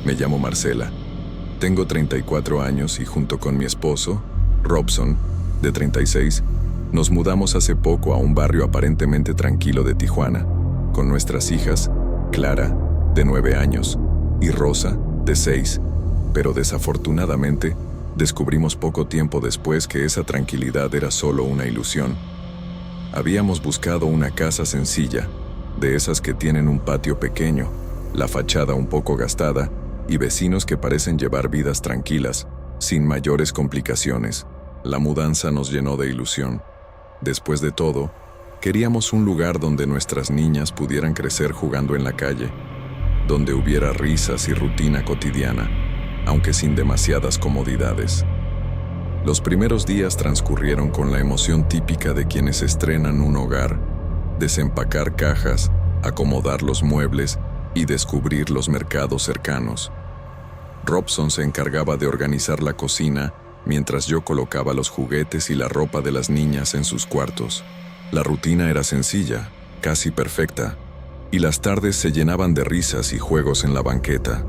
Me llamo Marcela. Tengo 34 años y junto con mi esposo, Robson, de 36, nos mudamos hace poco a un barrio aparentemente tranquilo de Tijuana, con nuestras hijas, Clara, de 9 años, y Rosa, de 6, pero desafortunadamente, descubrimos poco tiempo después que esa tranquilidad era solo una ilusión. Habíamos buscado una casa sencilla, de esas que tienen un patio pequeño, la fachada un poco gastada y vecinos que parecen llevar vidas tranquilas, sin mayores complicaciones. La mudanza nos llenó de ilusión. Después de todo, queríamos un lugar donde nuestras niñas pudieran crecer jugando en la calle, donde hubiera risas y rutina cotidiana, aunque sin demasiadas comodidades. Los primeros días transcurrieron con la emoción típica de quienes estrenan un hogar: desempacar cajas, acomodar los muebles y descubrir los mercados cercanos. Robson se encargaba de organizar la cocina mientras yo colocaba los juguetes y la ropa de las niñas en sus cuartos. La rutina era sencilla, casi perfecta, y las tardes se llenaban de risas y juegos en la banqueta.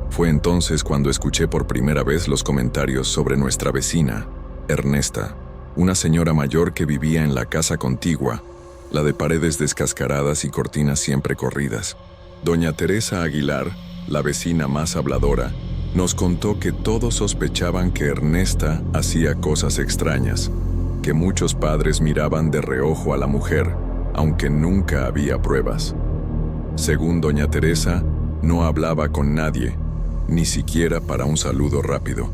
Fue entonces cuando escuché por primera vez los comentarios sobre nuestra vecina, Ernesta, una señora mayor que vivía en la casa contigua, la de paredes descascaradas y cortinas siempre corridas. Doña Teresa Aguilar, la vecina más habladora, nos contó que todos sospechaban que Ernesta hacía cosas extrañas, que muchos padres miraban de reojo a la mujer, aunque nunca había pruebas. Según doña Teresa, no hablaba con nadie, ni siquiera para un saludo rápido.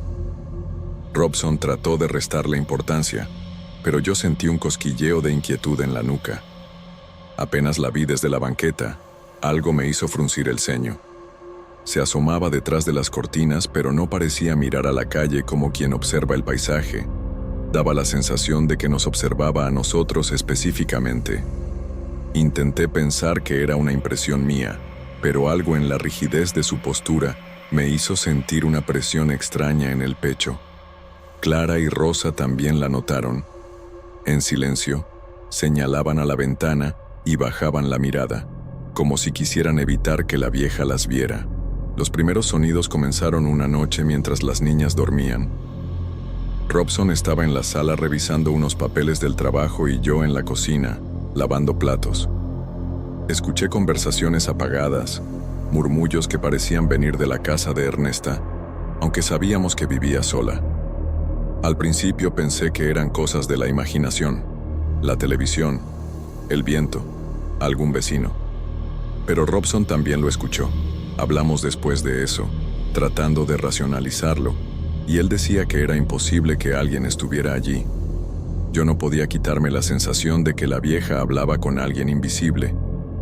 Robson trató de restarle importancia, pero yo sentí un cosquilleo de inquietud en la nuca. Apenas la vi desde la banqueta, algo me hizo fruncir el ceño. Se asomaba detrás de las cortinas, pero no parecía mirar a la calle como quien observa el paisaje. Daba la sensación de que nos observaba a nosotros específicamente. Intenté pensar que era una impresión mía, pero algo en la rigidez de su postura me hizo sentir una presión extraña en el pecho. Clara y Rosa también la notaron. En silencio, señalaban a la ventana y bajaban la mirada, como si quisieran evitar que la vieja las viera. Los primeros sonidos comenzaron una noche mientras las niñas dormían. Robson estaba en la sala revisando unos papeles del trabajo y yo en la cocina, lavando platos. Escuché conversaciones apagadas, murmullos que parecían venir de la casa de Ernesta, aunque sabíamos que vivía sola. Al principio pensé que eran cosas de la imaginación, la televisión, el viento, algún vecino. Pero Robson también lo escuchó. Hablamos después de eso, tratando de racionalizarlo, y él decía que era imposible que alguien estuviera allí. Yo no podía quitarme la sensación de que la vieja hablaba con alguien invisible,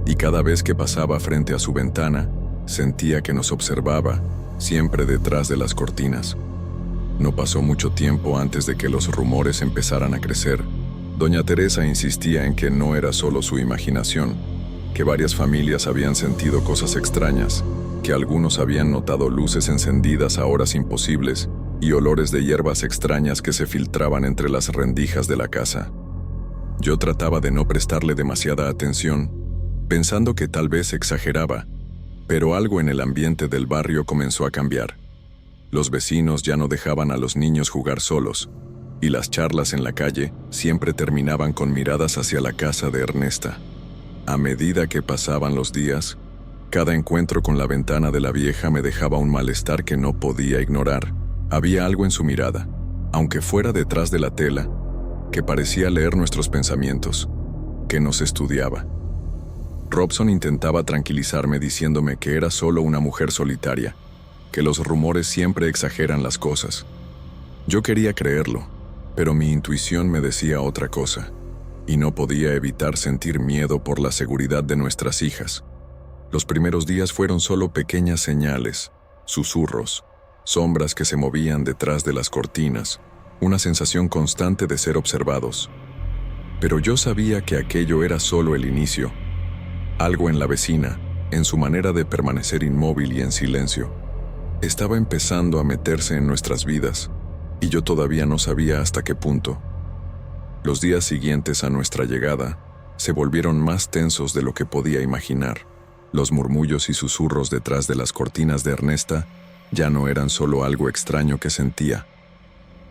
y cada vez que pasaba frente a su ventana, sentía que nos observaba, siempre detrás de las cortinas. No pasó mucho tiempo antes de que los rumores empezaran a crecer. Doña Teresa insistía en que no era solo su imaginación, que varias familias habían sentido cosas extrañas, que algunos habían notado luces encendidas a horas imposibles y olores de hierbas extrañas que se filtraban entre las rendijas de la casa. Yo trataba de no prestarle demasiada atención, pensando que tal vez exageraba, pero algo en el ambiente del barrio comenzó a cambiar. Los vecinos ya no dejaban a los niños jugar solos, y las charlas en la calle siempre terminaban con miradas hacia la casa de Ernesta. A medida que pasaban los días, cada encuentro con la ventana de la vieja me dejaba un malestar que no podía ignorar. Había algo en su mirada, aunque fuera detrás de la tela, que parecía leer nuestros pensamientos, que nos estudiaba. Robson intentaba tranquilizarme diciéndome que era solo una mujer solitaria, que los rumores siempre exageran las cosas. Yo quería creerlo, pero mi intuición me decía otra cosa, y no podía evitar sentir miedo por la seguridad de nuestras hijas. Los primeros días fueron solo pequeñas señales, susurros, sombras que se movían detrás de las cortinas, una sensación constante de ser observados. Pero yo sabía que aquello era solo el inicio. Algo en la vecina, en su manera de permanecer inmóvil y en silencio, estaba empezando a meterse en nuestras vidas, y yo todavía no sabía hasta qué punto. Los días siguientes a nuestra llegada se volvieron más tensos de lo que podía imaginar. Los murmullos y susurros detrás de las cortinas de Ernesta ya no eran solo algo extraño que sentía.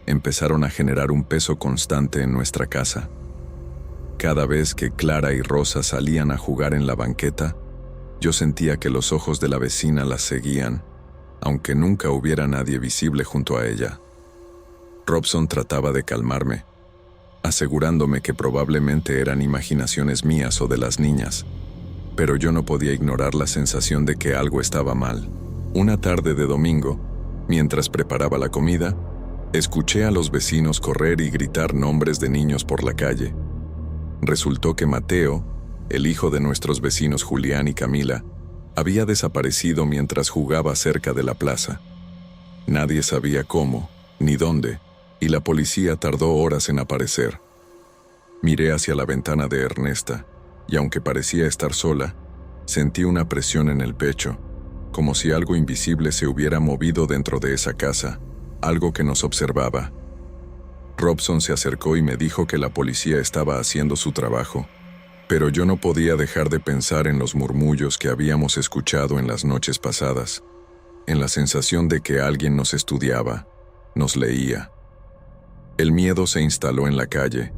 Empezaron a generar un peso constante en nuestra casa. Cada vez que Clara y Rosa salían a jugar en la banqueta, yo sentía que los ojos de la vecina las seguían, aunque nunca hubiera nadie visible junto a ella. Robson trataba de calmarme, asegurándome que probablemente eran imaginaciones mías o de las niñas, pero yo no podía ignorar la sensación de que algo estaba mal. Una tarde de domingo, mientras preparaba la comida, escuché a los vecinos correr y gritar nombres de niños por la calle. Resultó que Mateo, el hijo de nuestros vecinos Julián y Camila, había desaparecido mientras jugaba cerca de la plaza. Nadie sabía cómo, ni dónde, y la policía tardó horas en aparecer. Miré hacia la ventana de Ernesta, y aunque parecía estar sola, sentí una presión en el pecho, como si algo invisible se hubiera movido dentro de esa casa, algo que nos observaba. Robson se acercó y me dijo que la policía estaba haciendo su trabajo, pero yo no podía dejar de pensar en los murmullos que habíamos escuchado en las noches pasadas, en la sensación de que alguien nos estudiaba, nos leía. El miedo se instaló en la calle.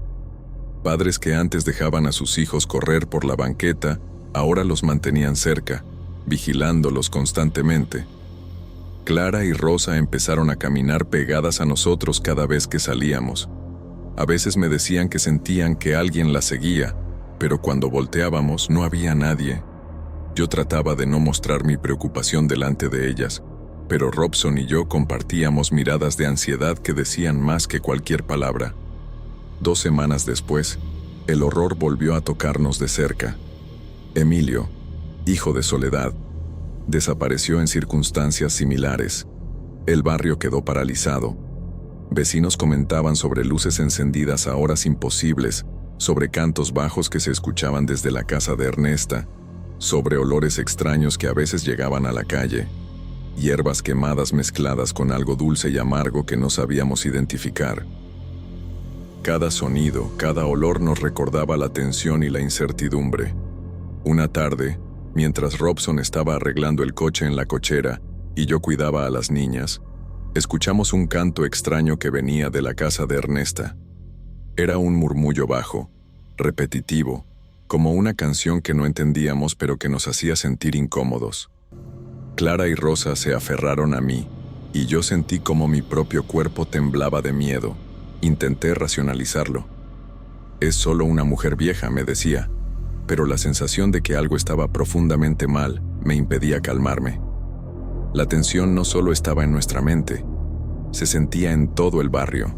Padres que antes dejaban a sus hijos correr por la banqueta, ahora los mantenían cerca, vigilándolos constantemente. Clara y Rosa empezaron a caminar pegadas a nosotros cada vez que salíamos. A veces me decían que sentían que alguien las seguía, pero cuando volteábamos no había nadie. Yo trataba de no mostrar mi preocupación delante de ellas, pero Robson y yo compartíamos miradas de ansiedad que decían más que cualquier palabra. 2 semanas después, el horror volvió a tocarnos de cerca. Emilio, hijo de Soledad, desapareció en circunstancias similares. El barrio quedó paralizado. Vecinos comentaban sobre luces encendidas a horas imposibles, sobre cantos bajos que se escuchaban desde la casa de Ernesta, sobre olores extraños que a veces llegaban a la calle, hierbas quemadas mezcladas con algo dulce y amargo que no sabíamos identificar. Cada sonido, cada olor nos recordaba la tensión y la incertidumbre. Una tarde, mientras Robson estaba arreglando el coche en la cochera y yo cuidaba a las niñas, escuchamos un canto extraño que venía de la casa de Ernesta. Era un murmullo bajo, repetitivo, como una canción que no entendíamos pero que nos hacía sentir incómodos. Clara y Rosa se aferraron a mí, y yo sentí como mi propio cuerpo temblaba de miedo. Intenté racionalizarlo. Es solo una mujer vieja, me decía, pero la sensación de que algo estaba profundamente mal me impedía calmarme. La tensión no solo estaba en nuestra mente, se sentía en todo el barrio.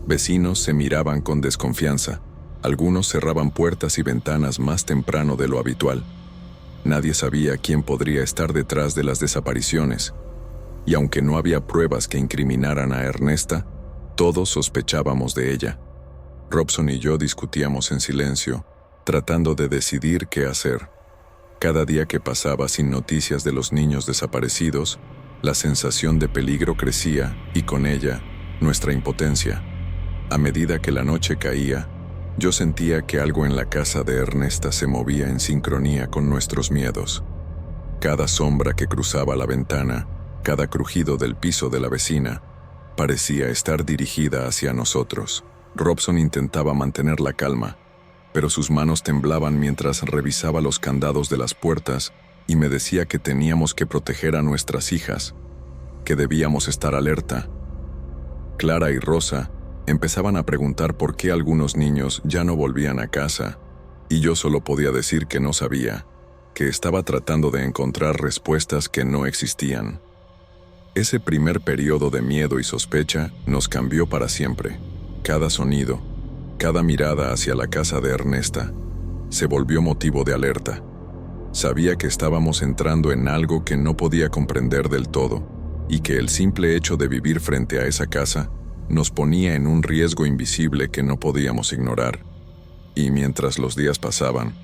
Vecinos se miraban con desconfianza, algunos cerraban puertas y ventanas más temprano de lo habitual. Nadie sabía quién podría estar detrás de las desapariciones, y aunque no había pruebas que incriminaran a Ernesta, todos sospechábamos de ella. Robson y yo discutíamos en silencio, tratando de decidir qué hacer. Cada día que pasaba sin noticias de los niños desaparecidos, la sensación de peligro crecía y con ella, nuestra impotencia. A medida que la noche caía, yo sentía que algo en la casa de Ernesta se movía en sincronía con nuestros miedos. Cada sombra que cruzaba la ventana, cada crujido del piso de la vecina, parecía estar dirigida hacia nosotros. Robson intentaba mantener la calma, pero sus manos temblaban mientras revisaba los candados de las puertas y me decía que teníamos que proteger a nuestras hijas, que debíamos estar alerta. Clara y Rosa empezaban a preguntar por qué algunos niños ya no volvían a casa, y yo solo podía decir que no sabía, que estaba tratando de encontrar respuestas que no existían. Ese primer periodo de miedo y sospecha nos cambió para siempre. Cada sonido, cada mirada hacia la casa de Ernesta, se volvió motivo de alerta. Sabía que estábamos entrando en algo que no podía comprender del todo, y que el simple hecho de vivir frente a esa casa nos ponía en un riesgo invisible que no podíamos ignorar. Y mientras los días pasaban,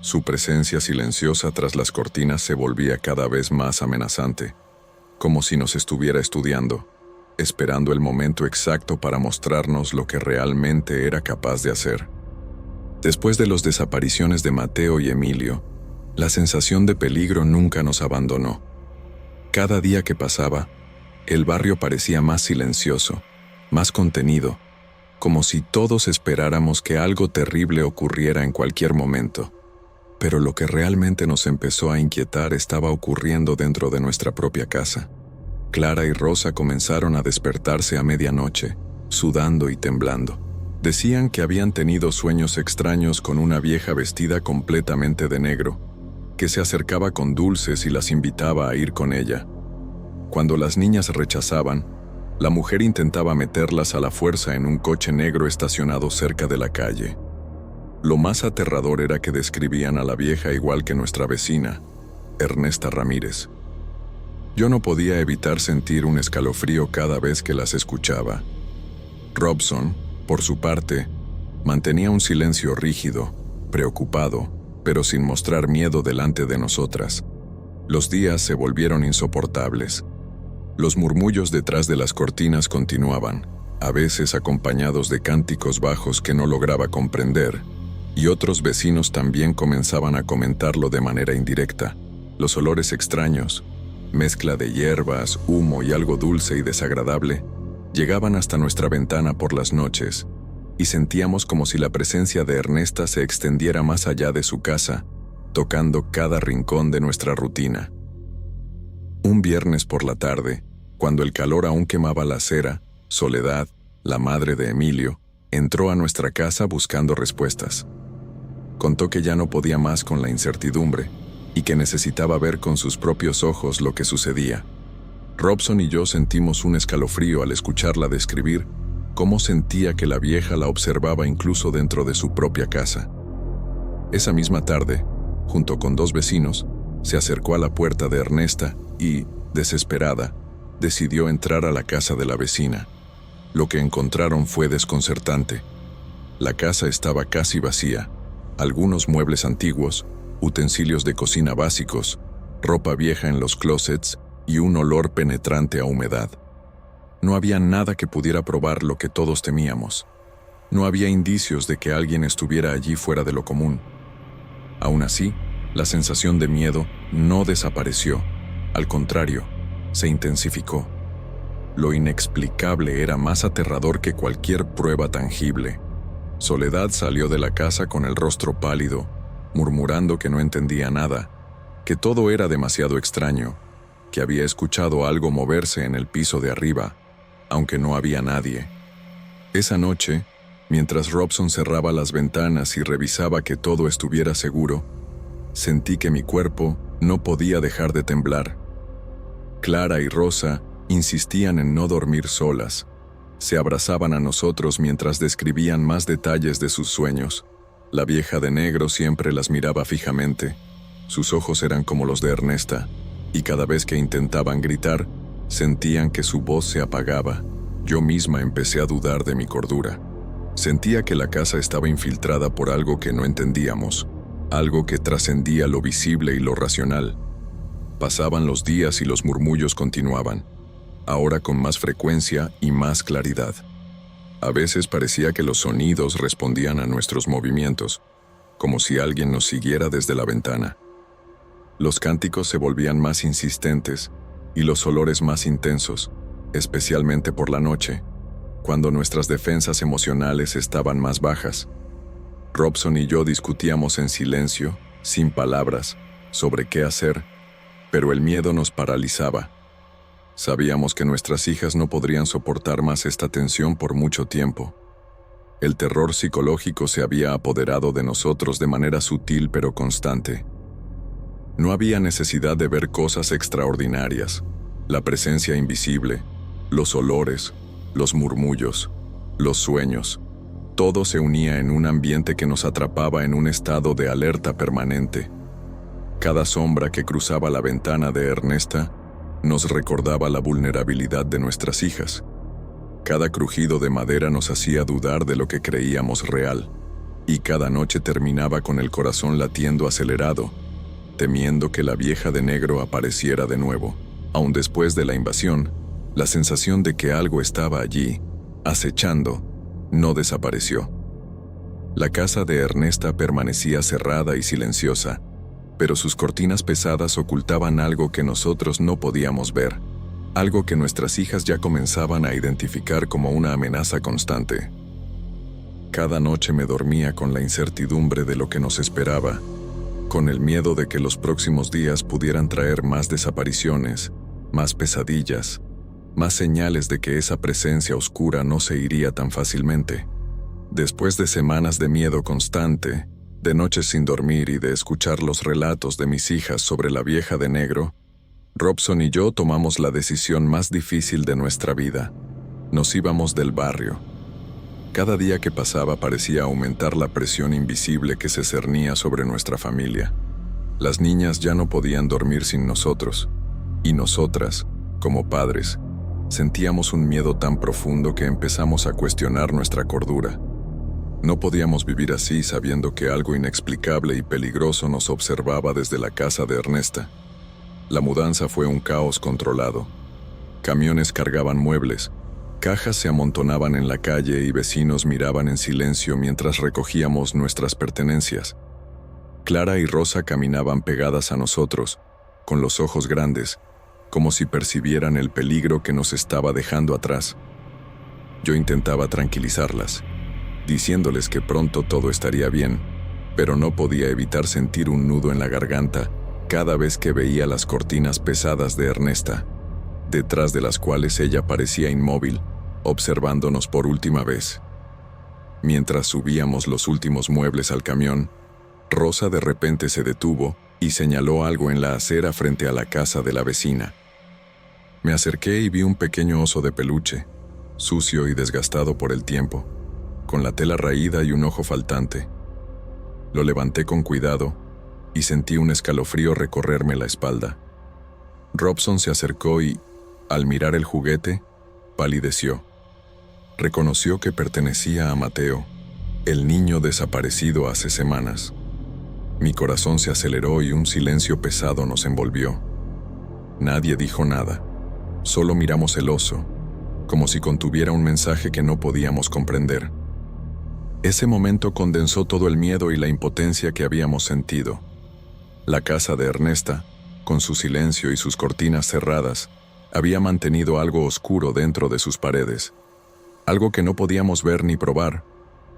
su presencia silenciosa tras las cortinas se volvía cada vez más amenazante, como si nos estuviera estudiando, esperando el momento exacto para mostrarnos lo que realmente era capaz de hacer. Después de las desapariciones de Mateo y Emilio, La sensación de peligro nunca nos abandonó. Cada día que pasaba, el barrio parecía más silencioso, más contenido, como si todos esperáramos que algo terrible ocurriera en cualquier momento. Pero lo que realmente nos empezó a inquietar estaba ocurriendo dentro de nuestra propia casa. Clara y Rosa comenzaron a despertarse a medianoche, sudando y temblando. Decían que habían tenido sueños extraños con una vieja vestida completamente de negro, que se acercaba con dulces y las invitaba a ir con ella. Cuando las niñas rechazaban, la mujer intentaba meterlas a la fuerza en un coche negro estacionado cerca de la calle. Lo más aterrador era que describían a la vieja igual que nuestra vecina, Ernesta Ramírez. Yo no podía evitar sentir un escalofrío cada vez que las escuchaba. Robson, por su parte, mantenía un silencio rígido, preocupado, pero sin mostrar miedo delante de nosotras. Los días se volvieron insoportables. Los murmullos detrás de las cortinas continuaban, a veces acompañados de cánticos bajos que no lograba comprender, y otros vecinos también comenzaban a comentarlo de manera indirecta. Los olores extraños, mezcla de hierbas, humo y algo dulce y desagradable, llegaban hasta nuestra ventana por las noches, y sentíamos como si la presencia de Ernesta se extendiera más allá de su casa, tocando cada rincón de nuestra rutina. Un viernes por la tarde, cuando el calor aún quemaba la acera, Soledad, la madre de Emilio, entró a nuestra casa buscando respuestas. Contó que ya no podía más con la incertidumbre y que necesitaba ver con sus propios ojos lo que sucedía. Robson y yo sentimos un escalofrío al escucharla describir cómo sentía que la vieja la observaba incluso dentro de su propia casa. Esa misma tarde, junto con 2 vecinos, se acercó a la puerta de Ernesta y, desesperada, decidió entrar a la casa de la vecina. Lo que encontraron fue desconcertante. La casa estaba casi vacía. Algunos muebles antiguos, utensilios de cocina básicos, ropa vieja en los closets y un olor penetrante a humedad. No había nada que pudiera probar lo que todos temíamos. No había indicios de que alguien estuviera allí fuera de lo común. Aún así, la sensación de miedo no desapareció. Al contrario, se intensificó. Lo inexplicable era más aterrador que cualquier prueba tangible. Soledad salió de la casa con el rostro pálido, murmurando que no entendía nada, que todo era demasiado extraño, que había escuchado algo moverse en el piso de arriba, aunque no había nadie. Esa noche, mientras Robson cerraba las ventanas y revisaba que todo estuviera seguro, sentí que mi cuerpo no podía dejar de temblar. Clara y Rosa insistían en no dormir solas. Se abrazaban a nosotros mientras describían más detalles de sus sueños. La vieja de negro siempre las miraba fijamente. Sus ojos eran como los de Ernesta, y cada vez que intentaban gritar, sentían que su voz se apagaba. Yo misma empecé a dudar de mi cordura. Sentía que la casa estaba infiltrada por algo que no entendíamos, algo que trascendía lo visible y lo racional. Pasaban los días y los murmullos continuaban, ahora con más frecuencia y más claridad. A veces parecía que los sonidos respondían a nuestros movimientos, como si alguien nos siguiera desde la ventana. Los cánticos se volvían más insistentes y los olores más intensos, especialmente por la noche, cuando nuestras defensas emocionales estaban más bajas. Robson y yo discutíamos en silencio, sin palabras, sobre qué hacer, pero el miedo nos paralizaba. Sabíamos que nuestras hijas no podrían soportar más esta tensión por mucho tiempo. El terror psicológico se había apoderado de nosotros de manera sutil pero constante. No había necesidad de ver cosas extraordinarias. La presencia invisible, los olores, los murmullos, los sueños, todo se unía en un ambiente que nos atrapaba en un estado de alerta permanente. Cada sombra que cruzaba la ventana de Ernesta nos recordaba la vulnerabilidad de nuestras hijas. Cada crujido de madera nos hacía dudar de lo que creíamos real, y cada noche terminaba con el corazón latiendo acelerado, temiendo que la vieja de negro apareciera de nuevo. Aun después de la invasión, la sensación de que algo estaba allí, acechando, no desapareció. La casa de Ernesta permanecía cerrada y silenciosa, pero sus cortinas pesadas ocultaban algo que nosotros no podíamos ver, algo que nuestras hijas ya comenzaban a identificar como una amenaza constante. Cada noche me dormía con la incertidumbre de lo que nos esperaba, con el miedo de que los próximos días pudieran traer más desapariciones, más pesadillas, más señales de que esa presencia oscura no se iría tan fácilmente. Después de semanas de miedo constante, de noches sin dormir y de escuchar los relatos de mis hijas sobre la vieja de negro, Robson y yo tomamos la decisión más difícil de nuestra vida. Nos íbamos del barrio. Cada día que pasaba parecía aumentar la presión invisible que se cernía sobre nuestra familia. Las niñas ya no podían dormir sin nosotros, y nosotras, como padres, sentíamos un miedo tan profundo que empezamos a cuestionar nuestra cordura. No podíamos vivir así sabiendo que algo inexplicable y peligroso nos observaba desde la casa de Ernesta. La mudanza fue un caos controlado. Camiones cargaban muebles, cajas se amontonaban en la calle y vecinos miraban en silencio mientras recogíamos nuestras pertenencias. Clara y Rosa caminaban pegadas a nosotros, con los ojos grandes, como si percibieran el peligro que nos estaba dejando atrás. Yo intentaba tranquilizarlas, diciéndoles que pronto todo estaría bien, pero no podía evitar sentir un nudo en la garganta cada vez que veía las cortinas pesadas de Ernesta, detrás de las cuales ella parecía inmóvil, observándonos por última vez. Mientras subíamos los últimos muebles al camión, Rosa de repente se detuvo y señaló algo en la acera frente a la casa de la vecina. Me acerqué y vi un pequeño oso de peluche, sucio y desgastado por el tiempo, con la tela raída y un ojo faltante. Lo levanté con cuidado y sentí un escalofrío recorrerme la espalda. Robson se acercó y, al mirar el juguete, palideció. Reconoció que pertenecía a Mateo, el niño desaparecido hace semanas. Mi corazón se aceleró y un silencio pesado nos envolvió. Nadie dijo nada, solo miramos el oso, como si contuviera un mensaje que no podíamos comprender. Ese momento condensó todo el miedo y la impotencia que habíamos sentido. La casa de Ernesta, con su silencio y sus cortinas cerradas, había mantenido algo oscuro dentro de sus paredes, algo que no podíamos ver ni probar,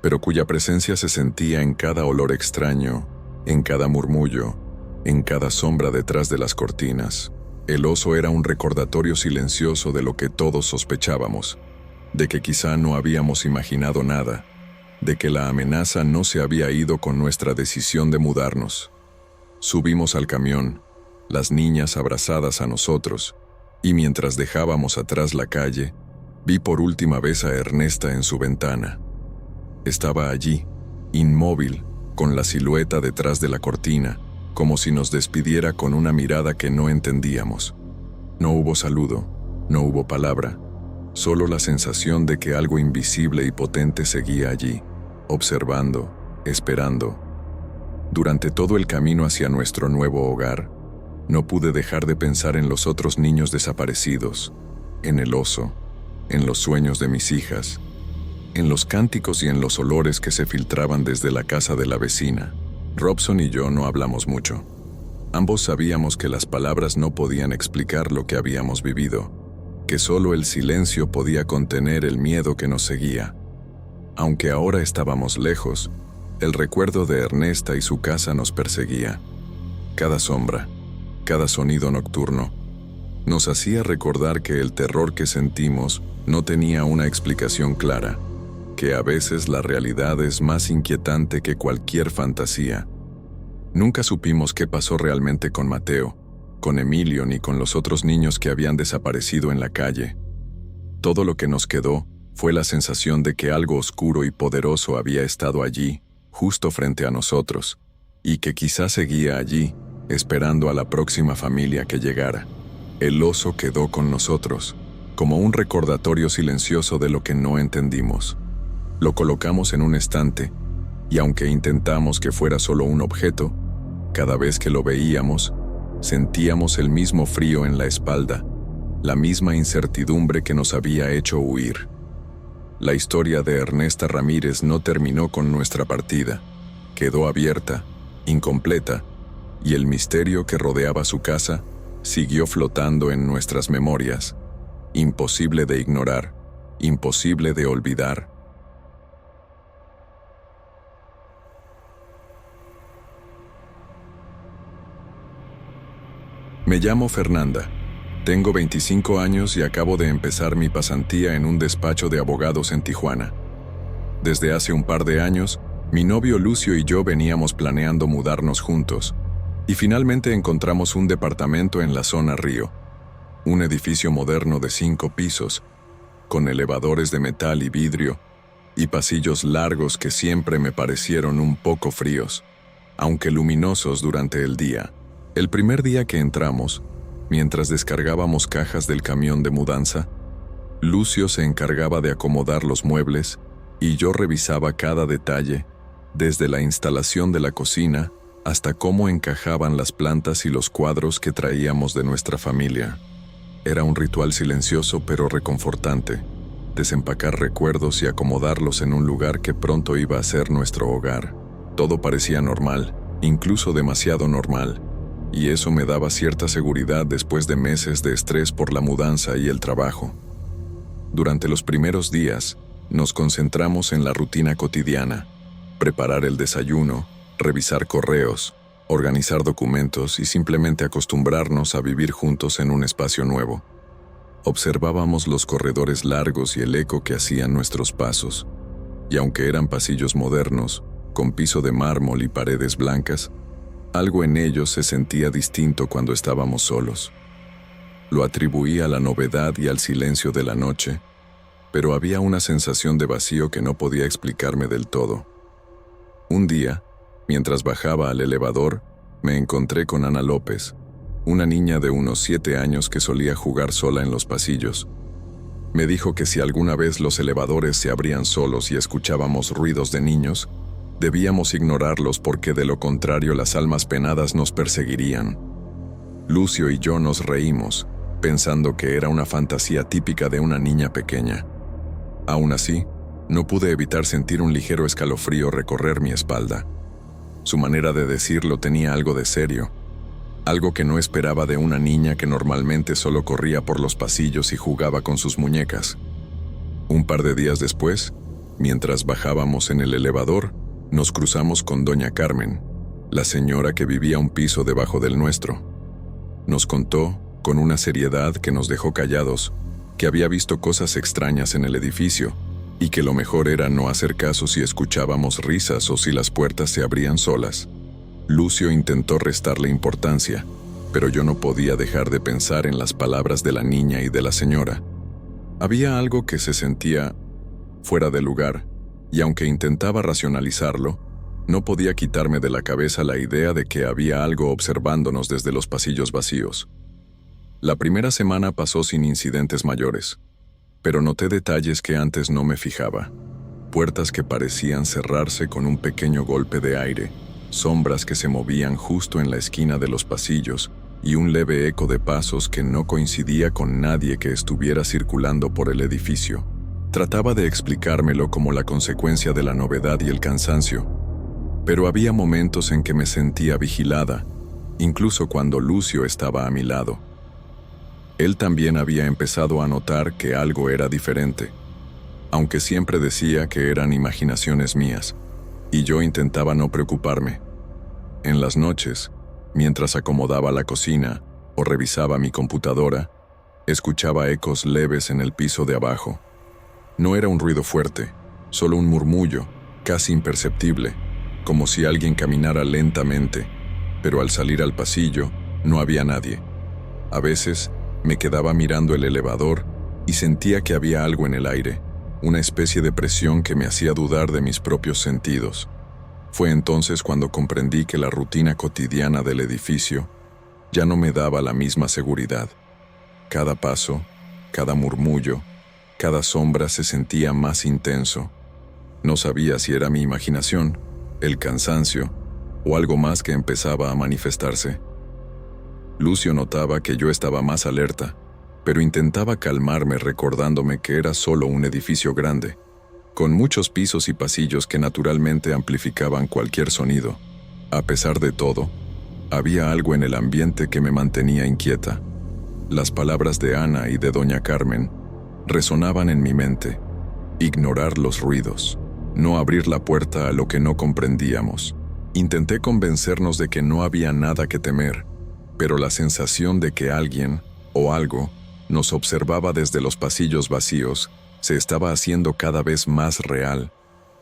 pero cuya presencia se sentía en cada olor extraño, en cada murmullo, en cada sombra detrás de las cortinas. El oso era un recordatorio silencioso de lo que todos sospechábamos, de que quizá no habíamos imaginado nada, de que la amenaza no se había ido con nuestra decisión de mudarnos. Subimos al camión, las niñas abrazadas a nosotros, y mientras dejábamos atrás la calle, vi por última vez a Ernesta en su ventana. Estaba allí, inmóvil, con la silueta detrás de la cortina, como si nos despidiera con una mirada que no entendíamos. No hubo saludo, no hubo palabra, solo la sensación de que algo invisible y potente seguía allí, observando, esperando. Durante todo el camino hacia nuestro nuevo hogar, no pude dejar de pensar en los otros niños desaparecidos, en el oso, en los sueños de mis hijas, en los cánticos y en los olores que se filtraban desde la casa de la vecina. Robson y yo no hablamos mucho. Ambos sabíamos que las palabras no podían explicar lo que habíamos vivido, que solo el silencio podía contener el miedo que nos seguía. Aunque ahora estábamos lejos, el recuerdo de Ernesta y su casa nos perseguía. Cada sombra, cada sonido nocturno, nos hacía recordar que el terror que sentimos no tenía una explicación clara, que a veces la realidad es más inquietante que cualquier fantasía. Nunca supimos qué pasó realmente con Mateo, con Emilio ni con los otros niños que habían desaparecido en la calle. Todo lo que nos quedó fue la sensación de que algo oscuro y poderoso había estado allí, justo frente a nosotros, y que quizás seguía allí, esperando a la próxima familia que llegara. El oso quedó con nosotros, como un recordatorio silencioso de lo que no entendimos. Lo colocamos en un estante, y aunque intentamos que fuera solo un objeto, cada vez que lo veíamos, sentíamos el mismo frío en la espalda, la misma incertidumbre que nos había hecho huir. La historia de Ernesta Ramírez no terminó con nuestra partida. Quedó abierta, incompleta, y el misterio que rodeaba su casa siguió flotando en nuestras memorias, imposible de ignorar, imposible de olvidar. Me llamo Fernanda. Tengo 25 años y acabo de empezar mi pasantía en un despacho de abogados en Tijuana. Desde hace un par de años, mi novio Lucio y yo veníamos planeando mudarnos juntos, y finalmente encontramos un departamento en la zona Río, un edificio moderno de 5 pisos, con elevadores de metal y vidrio, y pasillos largos que siempre me parecieron un poco fríos, aunque luminosos durante el día. El primer día que entramos, mientras descargábamos cajas del camión de mudanza, Lucio se encargaba de acomodar los muebles y yo revisaba cada detalle, desde la instalación de la cocina hasta cómo encajaban las plantas y los cuadros que traíamos de nuestra familia. Era un ritual silencioso pero reconfortante, desempacar recuerdos y acomodarlos en un lugar que pronto iba a ser nuestro hogar. Todo parecía normal, incluso demasiado normal, y eso me daba cierta seguridad después de meses de estrés por la mudanza y el trabajo. Durante los primeros días, nos concentramos en la rutina cotidiana: preparar el desayuno, revisar correos, organizar documentos y simplemente acostumbrarnos a vivir juntos en un espacio nuevo. Observábamos los corredores largos y el eco que hacían nuestros pasos, y aunque eran pasillos modernos, con piso de mármol y paredes blancas, algo en ellos se sentía distinto cuando estábamos solos. Lo atribuía a la novedad y al silencio de la noche, pero había una sensación de vacío que no podía explicarme del todo. Un día, mientras bajaba al elevador, me encontré con Ana López, una niña de unos 7 años que solía jugar sola en los pasillos. Me dijo que si alguna vez los elevadores se abrían solos y escuchábamos ruidos de niños, debíamos ignorarlos porque de lo contrario las almas penadas nos perseguirían. Lucio y yo nos reímos, pensando que era una fantasía típica de una niña pequeña. Aún así, no pude evitar sentir un ligero escalofrío recorrer mi espalda. Su manera de decirlo tenía algo de serio, algo que no esperaba de una niña que normalmente solo corría por los pasillos y jugaba con sus muñecas. Un par de días después, mientras bajábamos en el elevador, nos cruzamos con doña Carmen, la señora que vivía un piso debajo del nuestro. Nos contó, con una seriedad que nos dejó callados, que había visto cosas extrañas en el edificio y que lo mejor era no hacer caso si escuchábamos risas o si las puertas se abrían solas. Lucio intentó restarle importancia, pero yo no podía dejar de pensar en las palabras de la niña y de la señora. Había algo que se sentía fuera de lugar, y aunque intentaba racionalizarlo, no podía quitarme de la cabeza la idea de que había algo observándonos desde los pasillos vacíos. La primera semana pasó sin incidentes mayores, pero noté detalles que antes no me fijaba. Puertas que parecían cerrarse con un pequeño golpe de aire, sombras que se movían justo en la esquina de los pasillos y un leve eco de pasos que no coincidía con nadie que estuviera circulando por el edificio. Trataba de explicármelo como la consecuencia de la novedad y el cansancio, pero había momentos en que me sentía vigilada, incluso cuando Lucio estaba a mi lado. Él también había empezado a notar que algo era diferente, aunque siempre decía que eran imaginaciones mías, y yo intentaba no preocuparme. En las noches, mientras acomodaba la cocina o revisaba mi computadora, escuchaba ecos leves en el piso de abajo. No era un ruido fuerte, solo un murmullo, casi imperceptible, como si alguien caminara lentamente, pero al salir al pasillo no había nadie. A veces me quedaba mirando el elevador y sentía que había algo en el aire, una especie de presión que me hacía dudar de mis propios sentidos. Fue entonces cuando comprendí que la rutina cotidiana del edificio ya no me daba la misma seguridad. Cada paso, cada murmullo, cada sombra se sentía más intenso. No sabía si era mi imaginación, el cansancio o algo más que empezaba a manifestarse. Lucio notaba que yo estaba más alerta, pero intentaba calmarme recordándome que era solo un edificio grande, con muchos pisos y pasillos que naturalmente amplificaban cualquier sonido. A pesar de todo, Había algo en el ambiente que me mantenía inquieta. Las palabras de Ana y de doña Carmen resonaban en mi mente. Ignorar los ruidos, no abrir la puerta a lo que no comprendíamos. Intenté convencernos de que no había nada que temer, pero la sensación de que alguien o algo nos observaba desde los pasillos vacíos se estaba haciendo cada vez más real,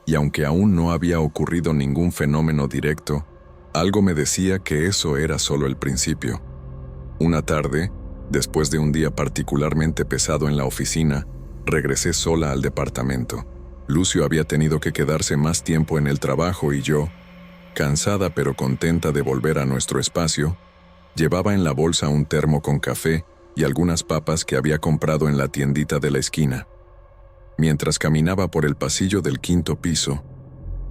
y aunque aún no había ocurrido ningún fenómeno directo, algo me decía que eso era solo el principio. Una tarde, después de un día particularmente pesado en la oficina, regresé sola al departamento. Lucio había tenido que quedarse más tiempo en el trabajo y yo, cansada pero contenta de volver a nuestro espacio, llevaba en la bolsa un termo con café y algunas papas que había comprado en la tiendita de la esquina. Mientras caminaba por el pasillo del 5º piso,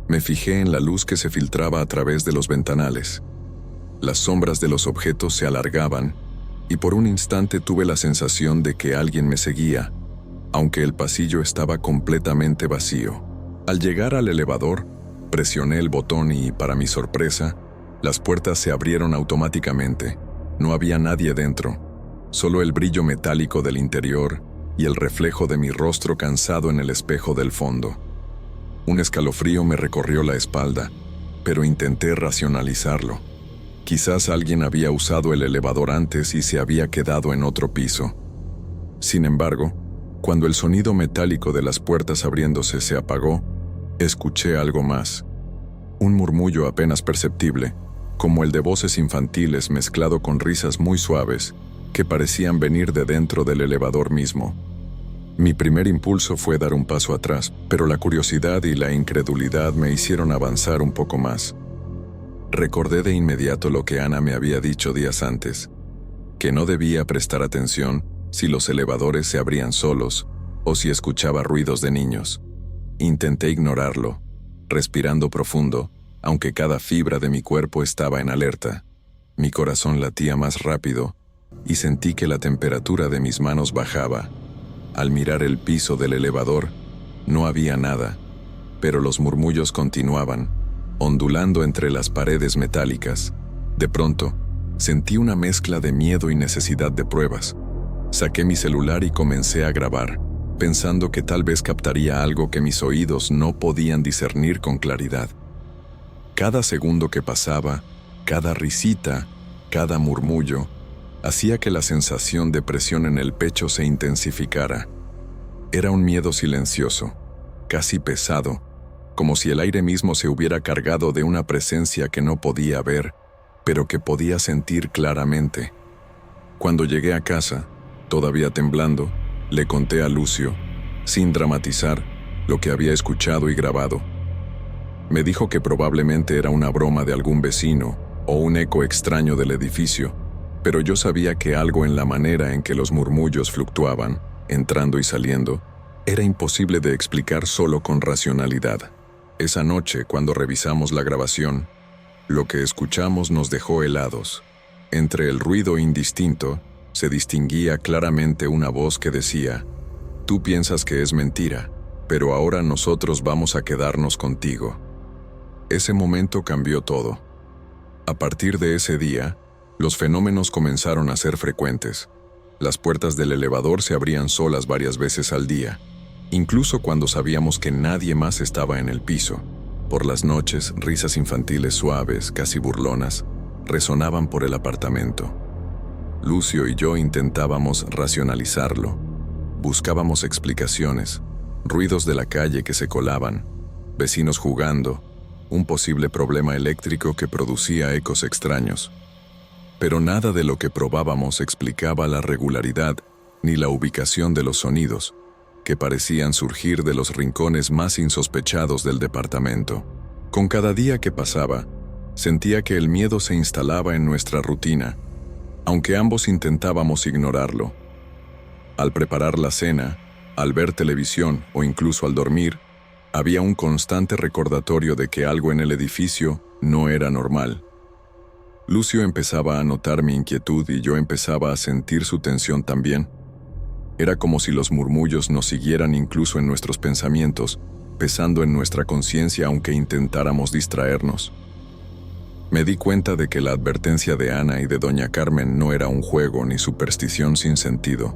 me fijé en la luz que se filtraba a través de los ventanales. Las sombras de los objetos se alargaban y por un instante tuve la sensación de que alguien me seguía, aunque el pasillo estaba completamente vacío. Al llegar al elevador, presioné el botón y, para mi sorpresa, las puertas se abrieron automáticamente. No había nadie dentro, solo el brillo metálico del interior y el reflejo de mi rostro cansado en el espejo del fondo. Un escalofrío me recorrió la espalda, pero intenté racionalizarlo. Quizás alguien había usado el elevador antes y se había quedado en otro piso. Sin embargo, cuando el sonido metálico de las puertas abriéndose se apagó, escuché algo más. Un murmullo apenas perceptible, como el de voces infantiles mezclado con risas muy suaves, que parecían venir de dentro del elevador mismo. Mi primer impulso fue dar un paso atrás, pero la curiosidad y la incredulidad me hicieron avanzar un poco más. Recordé de inmediato lo que Ana me había dicho días antes, que no debía prestar atención si los elevadores se abrían solos o si escuchaba ruidos de niños. Intenté ignorarlo, respirando profundo, aunque cada fibra de mi cuerpo estaba en alerta. Mi corazón latía más rápido y sentí que la temperatura de mis manos bajaba. Al mirar el piso del elevador, no había nada, pero los murmullos continuaban, ondulando entre las paredes metálicas. De pronto, sentí una mezcla de miedo y necesidad de pruebas. Saqué mi celular y comencé a grabar, pensando que tal vez captaría algo que mis oídos no podían discernir con claridad. Cada segundo que pasaba, cada risita, cada murmullo, hacía que la sensación de presión en el pecho se intensificara. Era un miedo silencioso, casi pesado, como si el aire mismo se hubiera cargado de una presencia que no podía ver, pero que podía sentir claramente. Cuando llegué a casa, todavía temblando, le conté a Lucio, sin dramatizar, lo que había escuchado y grabado. Me dijo que probablemente era una broma de algún vecino o un eco extraño del edificio, pero yo sabía que algo en la manera en que los murmullos fluctuaban, entrando y saliendo, era imposible de explicar solo con racionalidad. Esa noche, cuando revisamos la grabación, lo que escuchamos nos dejó helados. Entre el ruido indistinto, se distinguía claramente una voz que decía: «Tú piensas que es mentira, pero ahora nosotros vamos a quedarnos contigo». Ese momento cambió todo. A partir de ese día, los fenómenos comenzaron a ser frecuentes. Las puertas del elevador se abrían solas varias veces al día, incluso cuando sabíamos que nadie más estaba en el piso. Por las noches, risas infantiles suaves, casi burlonas, resonaban por el apartamento. Lucio y yo intentábamos racionalizarlo. Buscábamos explicaciones, ruidos de la calle que se colaban, vecinos jugando, un posible problema eléctrico que producía ecos extraños. Pero nada de lo que probábamos explicaba la regularidad ni la ubicación de los sonidos, que parecían surgir de los rincones más insospechados del departamento. Con cada día que pasaba, sentía que el miedo se instalaba en nuestra rutina, aunque ambos intentábamos ignorarlo. Al preparar la cena, al ver televisión o incluso al dormir, había un constante recordatorio de que algo en el edificio no era normal. Lucio empezaba a notar mi inquietud y yo empezaba a sentir su tensión también. Era como si los murmullos nos siguieran incluso en nuestros pensamientos, pesando en nuestra conciencia aunque intentáramos distraernos. Me di cuenta de que la advertencia de Ana y de doña Carmen no era un juego ni superstición sin sentido.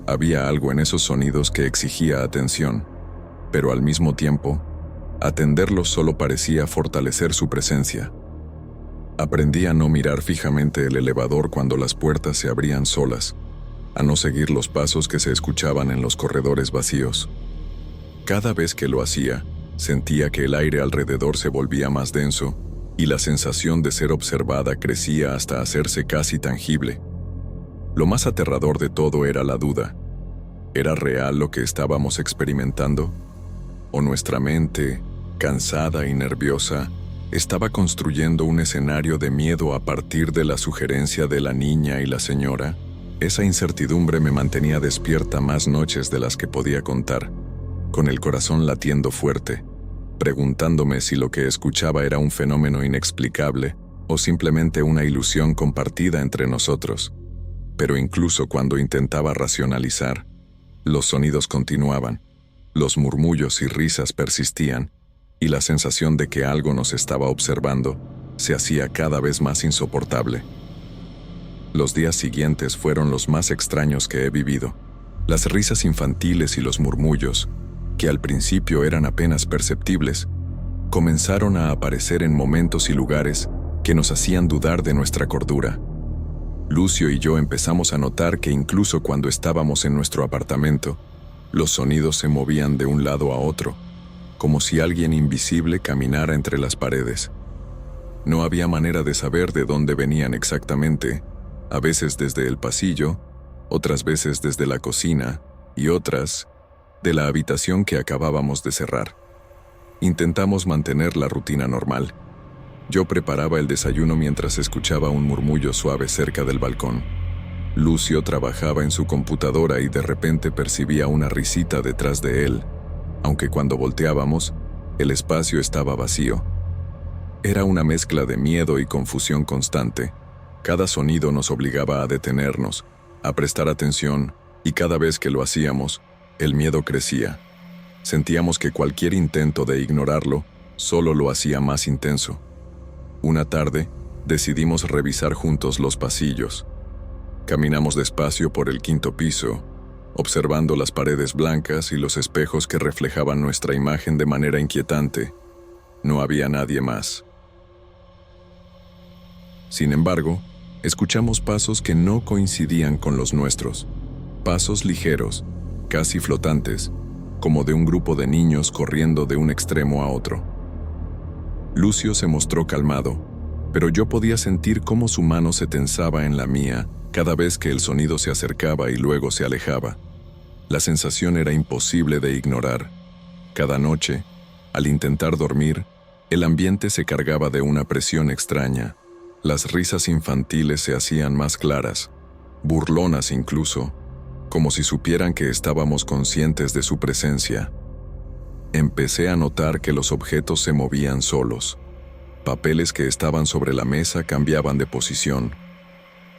Había algo en esos sonidos que exigía atención, pero al mismo tiempo, atenderlos solo parecía fortalecer su presencia. Aprendí a no mirar fijamente el elevador cuando las puertas se abrían solas, a no seguir los pasos que se escuchaban en los corredores vacíos. Cada vez que lo hacía, sentía que el aire alrededor se volvía más denso y la sensación de ser observada crecía hasta hacerse casi tangible. Lo más aterrador de todo era la duda. ¿Era real lo que estábamos experimentando? ¿O nuestra mente, cansada y nerviosa, estaba construyendo un escenario de miedo a partir de la sugerencia de la niña y la señora? Esa incertidumbre me mantenía despierta más noches de las que podía contar, con el corazón latiendo fuerte, preguntándome si lo que escuchaba era un fenómeno inexplicable o simplemente una ilusión compartida entre nosotros. Pero incluso cuando intentaba racionalizar, los sonidos continuaban, los murmullos y risas persistían, y la sensación de que algo nos estaba observando se hacía cada vez más insoportable. Los días siguientes fueron los más extraños que he vivido. Las risas infantiles y los murmullos, que al principio eran apenas perceptibles, comenzaron a aparecer en momentos y lugares que nos hacían dudar de nuestra cordura. Lucio y yo empezamos a notar que incluso cuando estábamos en nuestro apartamento, los sonidos se movían de un lado a otro, como si alguien invisible caminara entre las paredes. No había manera de saber de dónde venían exactamente, a veces desde el pasillo, otras veces desde la cocina y otras de la habitación que acabábamos de cerrar. Intentamos mantener la rutina normal. Yo preparaba el desayuno mientras escuchaba un murmullo suave cerca del balcón. Lucio trabajaba en su computadora y de repente percibía una risita detrás de él, aunque cuando volteábamos, el espacio estaba vacío. Era una mezcla de miedo y confusión constante. Cada sonido nos obligaba a detenernos, a prestar atención, y cada vez que lo hacíamos, el miedo crecía. Sentíamos que cualquier intento de ignorarlo solo lo hacía más intenso. Una tarde, decidimos revisar juntos los pasillos. Caminamos despacio por el 5º piso, observando las paredes blancas y los espejos que reflejaban nuestra imagen de manera inquietante. No había nadie más. Sin embargo, escuchamos pasos que no coincidían con los nuestros. Pasos ligeros, casi flotantes, como de un grupo de niños corriendo de un extremo a otro. Lucio se mostró calmado, pero yo podía sentir cómo su mano se tensaba en la mía cada vez que el sonido se acercaba y luego se alejaba. La sensación era imposible de ignorar. Cada noche, al intentar dormir, el ambiente se cargaba de una presión extraña. Las risas infantiles se hacían más claras, burlonas incluso, como si supieran que estábamos conscientes de su presencia. Empecé a notar que los objetos se movían solos. Papeles que estaban sobre la mesa cambiaban de posición.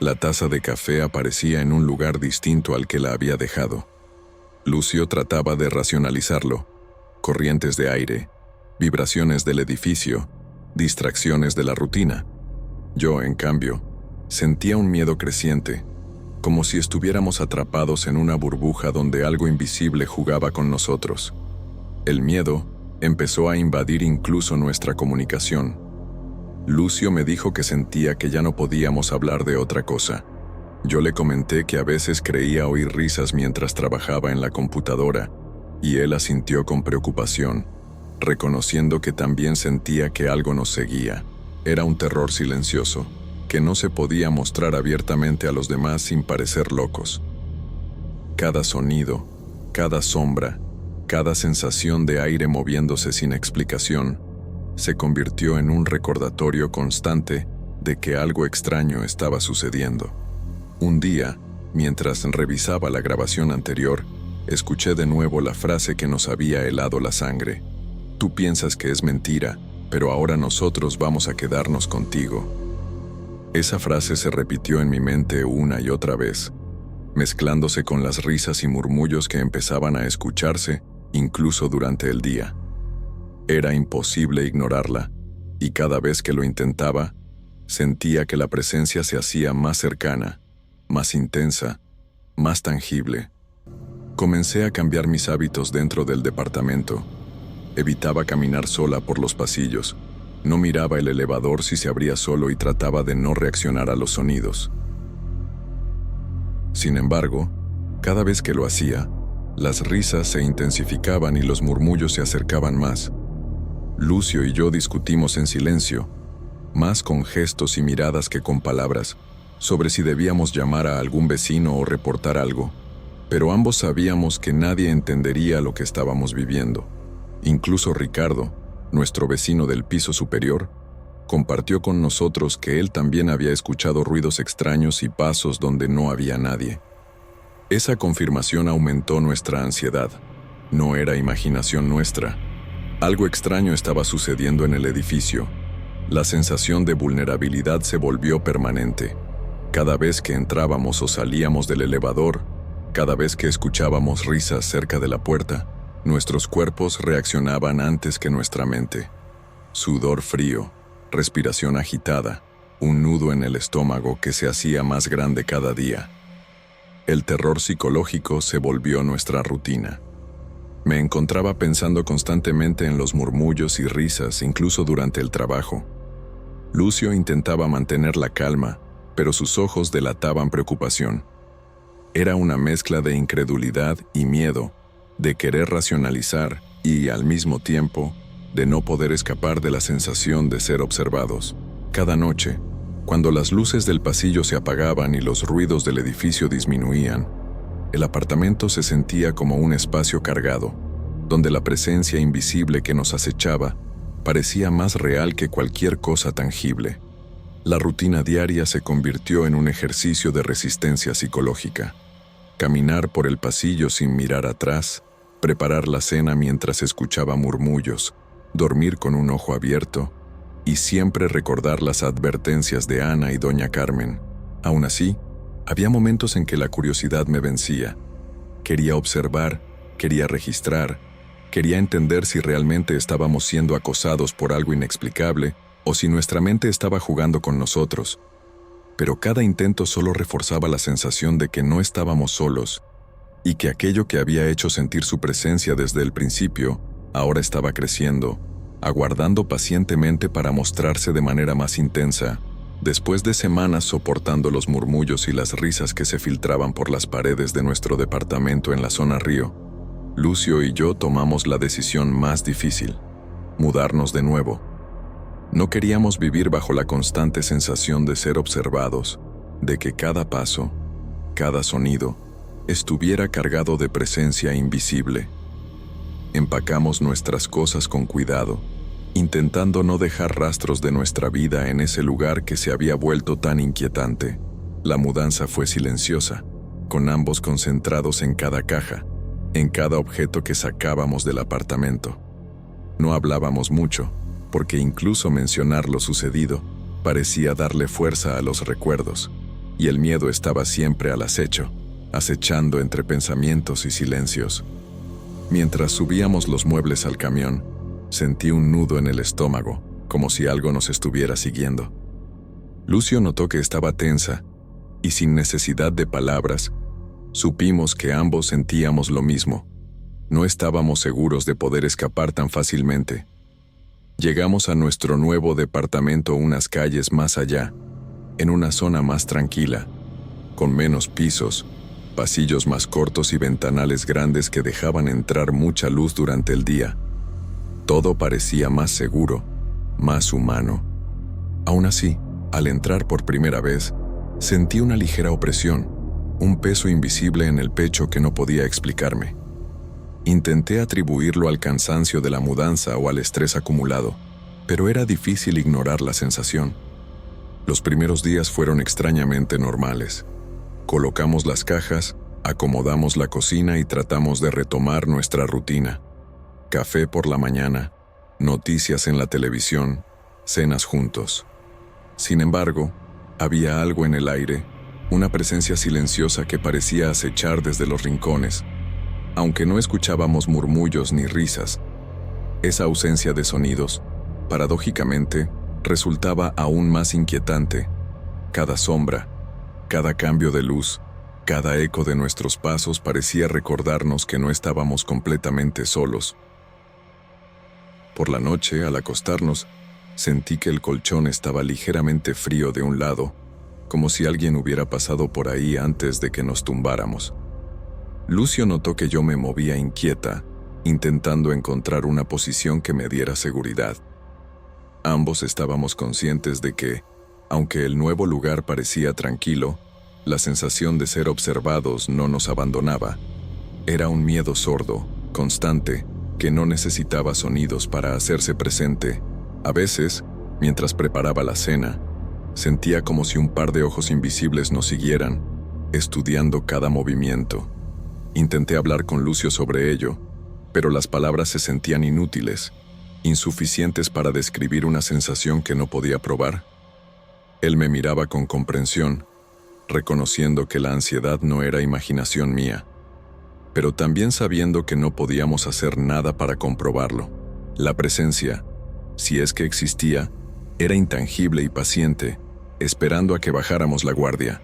La taza de café aparecía en un lugar distinto al que la había dejado. Lucio trataba de racionalizarlo. Corrientes de aire, vibraciones del edificio, distracciones de la rutina. Yo, en cambio, sentía un miedo creciente, como si estuviéramos atrapados en una burbuja donde algo invisible jugaba con nosotros. El miedo empezó a invadir incluso nuestra comunicación. Lucio me dijo que sentía que ya no podíamos hablar de otra cosa. Yo le comenté que a veces creía oír risas mientras trabajaba en la computadora, y él asintió con preocupación, reconociendo que también sentía que algo nos seguía. Era un terror silencioso, que no se podía mostrar abiertamente a los demás sin parecer locos. Cada sonido, cada sombra, cada sensación de aire moviéndose sin explicación, se convirtió en un recordatorio constante de que algo extraño estaba sucediendo. Un día, mientras revisaba la grabación anterior, escuché de nuevo la frase que nos había helado la sangre. Tú piensas que es mentira, pero ahora nosotros vamos a quedarnos contigo. Esa frase se repitió en mi mente una y otra vez, mezclándose con las risas y murmullos que empezaban a escucharse incluso durante el día. Era imposible ignorarla, y cada vez que lo intentaba, sentía que la presencia se hacía más cercana, más intensa, más tangible. Comencé a cambiar mis hábitos dentro del departamento. Evitaba caminar sola por los pasillos, no miraba el elevador si se abría solo y trataba de no reaccionar a los sonidos. Sin embargo, cada vez que lo hacía, las risas se intensificaban y los murmullos se acercaban más. Lucio y yo discutimos en silencio, más con gestos y miradas que con palabras, sobre si debíamos llamar a algún vecino o reportar algo, pero ambos sabíamos que nadie entendería lo que estábamos viviendo. Incluso Ricardo, nuestro vecino del piso superior, compartió con nosotros que él también había escuchado ruidos extraños y pasos donde no había nadie. Esa confirmación aumentó nuestra ansiedad. No era imaginación nuestra. Algo extraño estaba sucediendo en el edificio. La sensación de vulnerabilidad se volvió permanente. Cada vez que entrábamos o salíamos del elevador, cada vez que escuchábamos risas cerca de la puerta, nuestros cuerpos reaccionaban antes que nuestra mente. Sudor frío, respiración agitada, un nudo en el estómago que se hacía más grande cada día. El terror psicológico se volvió nuestra rutina. Me encontraba pensando constantemente en los murmullos y risas, incluso durante el trabajo. Lucio intentaba mantener la calma, pero sus ojos delataban preocupación. Era una mezcla de incredulidad y miedo, de querer racionalizar y, al mismo tiempo, de no poder escapar de la sensación de ser observados. Cada noche, cuando las luces del pasillo se apagaban y los ruidos del edificio disminuían, el apartamento se sentía como un espacio cargado, donde la presencia invisible que nos acechaba parecía más real que cualquier cosa tangible. La rutina diaria se convirtió en un ejercicio de resistencia psicológica. Caminar por el pasillo sin mirar atrás, preparar la cena mientras escuchaba murmullos, dormir con un ojo abierto y siempre recordar las advertencias de Ana y doña Carmen. Aún así, había momentos en que la curiosidad me vencía. Quería observar, quería registrar, quería entender si realmente estábamos siendo acosados por algo inexplicable o si nuestra mente estaba jugando con nosotros. Pero cada intento solo reforzaba la sensación de que no estábamos solos y que aquello que había hecho sentir su presencia desde el principio ahora estaba creciendo, aguardando pacientemente para mostrarse de manera más intensa. Después de semanas soportando los murmullos y las risas que se filtraban por las paredes de nuestro departamento en la zona Río, Lucio y yo tomamos la decisión más difícil: mudarnos de nuevo. No queríamos vivir bajo la constante sensación de ser observados, de que cada paso, cada sonido, estuviera cargado de presencia invisible. Empacamos nuestras cosas con cuidado, intentando no dejar rastros de nuestra vida en ese lugar que se había vuelto tan inquietante. La mudanza fue silenciosa, con ambos concentrados en cada caja, en cada objeto que sacábamos del apartamento. No hablábamos mucho, porque incluso mencionar lo sucedido parecía darle fuerza a los recuerdos, y el miedo estaba siempre al acecho, acechando entre pensamientos y silencios. Mientras subíamos los muebles al camión, sentí un nudo en el estómago, como si algo nos estuviera siguiendo. Lucio notó que estaba tensa, y sin necesidad de palabras, supimos que ambos sentíamos lo mismo. No estábamos seguros de poder escapar tan fácilmente. Llegamos a nuestro nuevo departamento unas calles más allá, en una zona más tranquila, con menos pisos, pasillos más cortos y ventanales grandes que dejaban entrar mucha luz durante el día. Todo parecía más seguro, más humano. Aún así, al entrar por primera vez, sentí una ligera opresión, un peso invisible en el pecho que no podía explicarme. Intenté atribuirlo al cansancio de la mudanza o al estrés acumulado, pero era difícil ignorar la sensación. Los primeros días fueron extrañamente normales. Colocamos las cajas, acomodamos la cocina y tratamos de retomar nuestra rutina. Café por la mañana, noticias en la televisión, cenas juntos. Sin embargo, había algo en el aire, una presencia silenciosa que parecía acechar desde los rincones. Aunque no escuchábamos murmullos ni risas, esa ausencia de sonidos, paradójicamente, resultaba aún más inquietante. Cada sombra, cada cambio de luz, cada eco de nuestros pasos parecía recordarnos que no estábamos completamente solos. Por la noche, al acostarnos, sentí que el colchón estaba ligeramente frío de un lado, como si alguien hubiera pasado por ahí antes de que nos tumbáramos. Lucio notó que yo me movía inquieta, intentando encontrar una posición que me diera seguridad. Ambos estábamos conscientes de que, aunque el nuevo lugar parecía tranquilo, la sensación de ser observados no nos abandonaba. Era un miedo sordo, constante, que no necesitaba sonidos para hacerse presente. A veces, mientras preparaba la cena, sentía como si un par de ojos invisibles nos siguieran, estudiando cada movimiento. Intenté hablar con Lucio sobre ello, pero las palabras se sentían inútiles, insuficientes para describir una sensación que no podía probar. Él me miraba con comprensión, reconociendo que la ansiedad no era imaginación mía, pero también sabiendo que no podíamos hacer nada para comprobarlo. La presencia, si es que existía, era intangible y paciente, esperando a que bajáramos la guardia.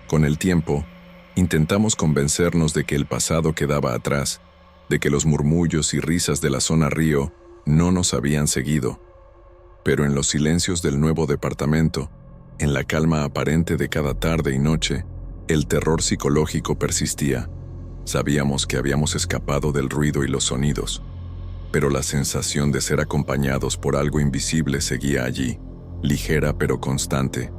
Con el tiempo, intentamos convencernos de que el pasado quedaba atrás, de que los murmullos y risas de la zona río no nos habían seguido. Pero en los silencios del nuevo departamento, en la calma aparente de cada tarde y noche, el terror psicológico persistía. Sabíamos que habíamos escapado del ruido y los sonidos, pero la sensación de ser acompañados por algo invisible seguía allí, ligera pero constante,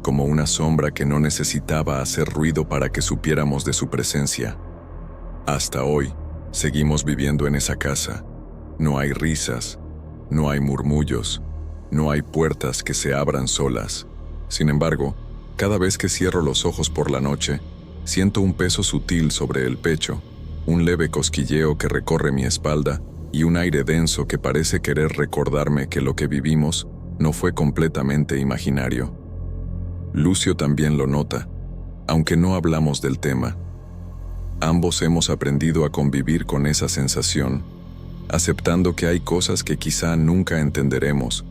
como una sombra que no necesitaba hacer ruido para que supiéramos de su presencia. Hasta hoy, seguimos viviendo en esa casa. No hay risas, no hay murmullos, no hay puertas que se abran solas. Sin embargo, cada vez que cierro los ojos por la noche, siento un peso sutil sobre el pecho, un leve cosquilleo que recorre mi espalda y un aire denso que parece querer recordarme que lo que vivimos no fue completamente imaginario. Lucio también lo nota, aunque no hablamos del tema. Ambos hemos aprendido a convivir con esa sensación, aceptando que hay cosas que quizá nunca entenderemos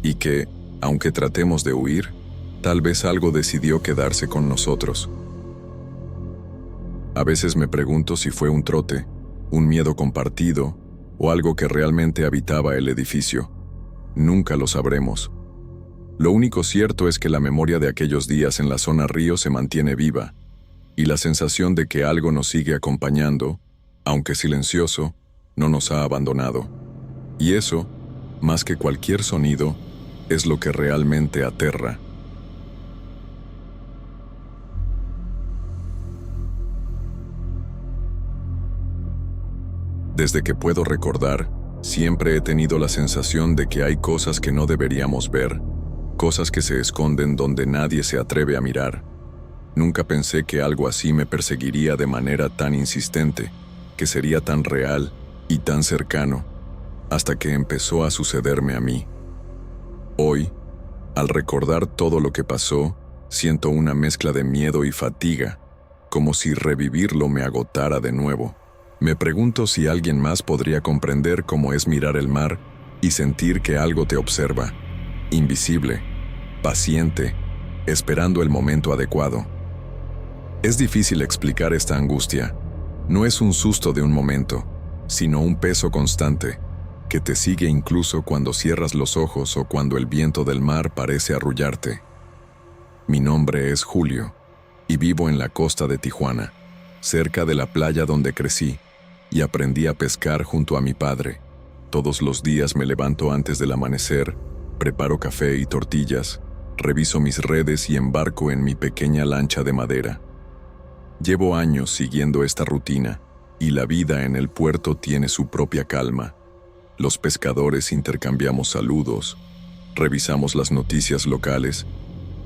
y que, aunque tratemos de huir, tal vez algo decidió quedarse con nosotros. A veces me pregunto si fue un trote, un miedo compartido o algo que realmente habitaba el edificio. Nunca lo sabremos. Lo único cierto es que la memoria de aquellos días en la zona río se mantiene viva, y la sensación de que algo nos sigue acompañando, aunque silencioso, no nos ha abandonado. Y eso, más que cualquier sonido, es lo que realmente aterra. Desde que puedo recordar, siempre he tenido la sensación de que hay cosas que no deberíamos ver, cosas que se esconden donde nadie se atreve a mirar. Nunca pensé que algo así me perseguiría de manera tan insistente, que sería tan real y tan cercano, hasta que empezó a sucederme a mí. Hoy, al recordar todo lo que pasó, siento una mezcla de miedo y fatiga, como si revivirlo me agotara de nuevo. Me pregunto si alguien más podría comprender cómo es mirar el mar y sentir que algo te observa, invisible, paciente, esperando el momento adecuado. Es difícil explicar esta angustia. No es un susto de un momento, sino un peso constante, que te sigue incluso cuando cierras los ojos o cuando el viento del mar parece arrullarte. Mi nombre es Julio, y vivo en la costa de Tijuana, cerca de la playa donde crecí, y aprendí a pescar junto a mi padre. Todos los días me levanto antes del amanecer, preparo café y tortillas, reviso mis redes y embarco en mi pequeña lancha de madera. Llevo años siguiendo esta rutina, y la vida en el puerto tiene su propia calma. Los pescadores intercambiamos saludos, revisamos las noticias locales,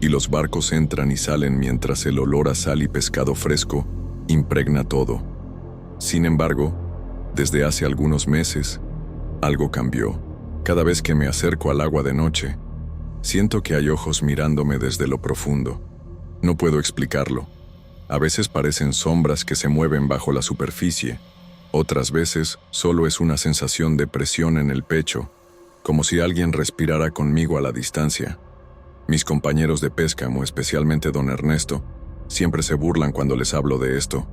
y los barcos entran y salen mientras el olor a sal y pescado fresco impregna todo. Sin embargo, desde hace algunos meses, algo cambió. Cada vez que me acerco al agua de noche, siento que hay ojos mirándome desde lo profundo. No puedo explicarlo. A veces parecen sombras que se mueven bajo la superficie. Otras veces solo es una sensación de presión en el pecho, como si alguien respirara conmigo a la distancia. Mis compañeros de pesca, muy especialmente don Ernesto, siempre se burlan cuando les hablo de esto.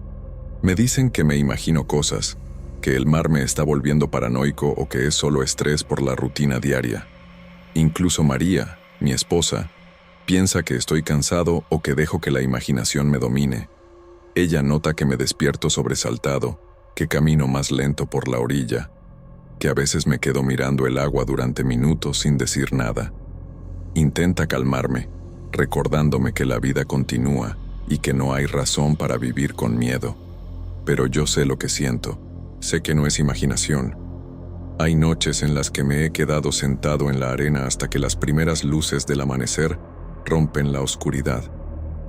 Me dicen que me imagino cosas, que el mar me está volviendo paranoico o que es solo estrés por la rutina diaria. Incluso María, mi esposa, piensa que estoy cansado o que dejo que la imaginación me domine. Ella nota que me despierto sobresaltado, que camino más lento por la orilla, que a veces me quedo mirando el agua durante minutos sin decir nada. Intenta calmarme, recordándome que la vida continúa y que no hay razón para vivir con miedo. Pero yo sé lo que siento, sé que no es imaginación. Hay noches en las que me he quedado sentado en la arena hasta que las primeras luces del amanecer rompen la oscuridad,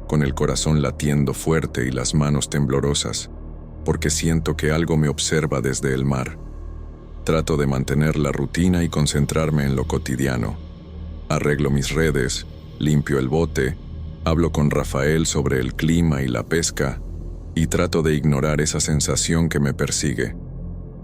con el corazón latiendo fuerte y las manos temblorosas, porque siento que algo me observa desde el mar. Trato de mantener la rutina y concentrarme en lo cotidiano. Arreglo mis redes, limpio el bote, hablo con Rafael sobre el clima y la pesca, y trato de ignorar esa sensación que me persigue.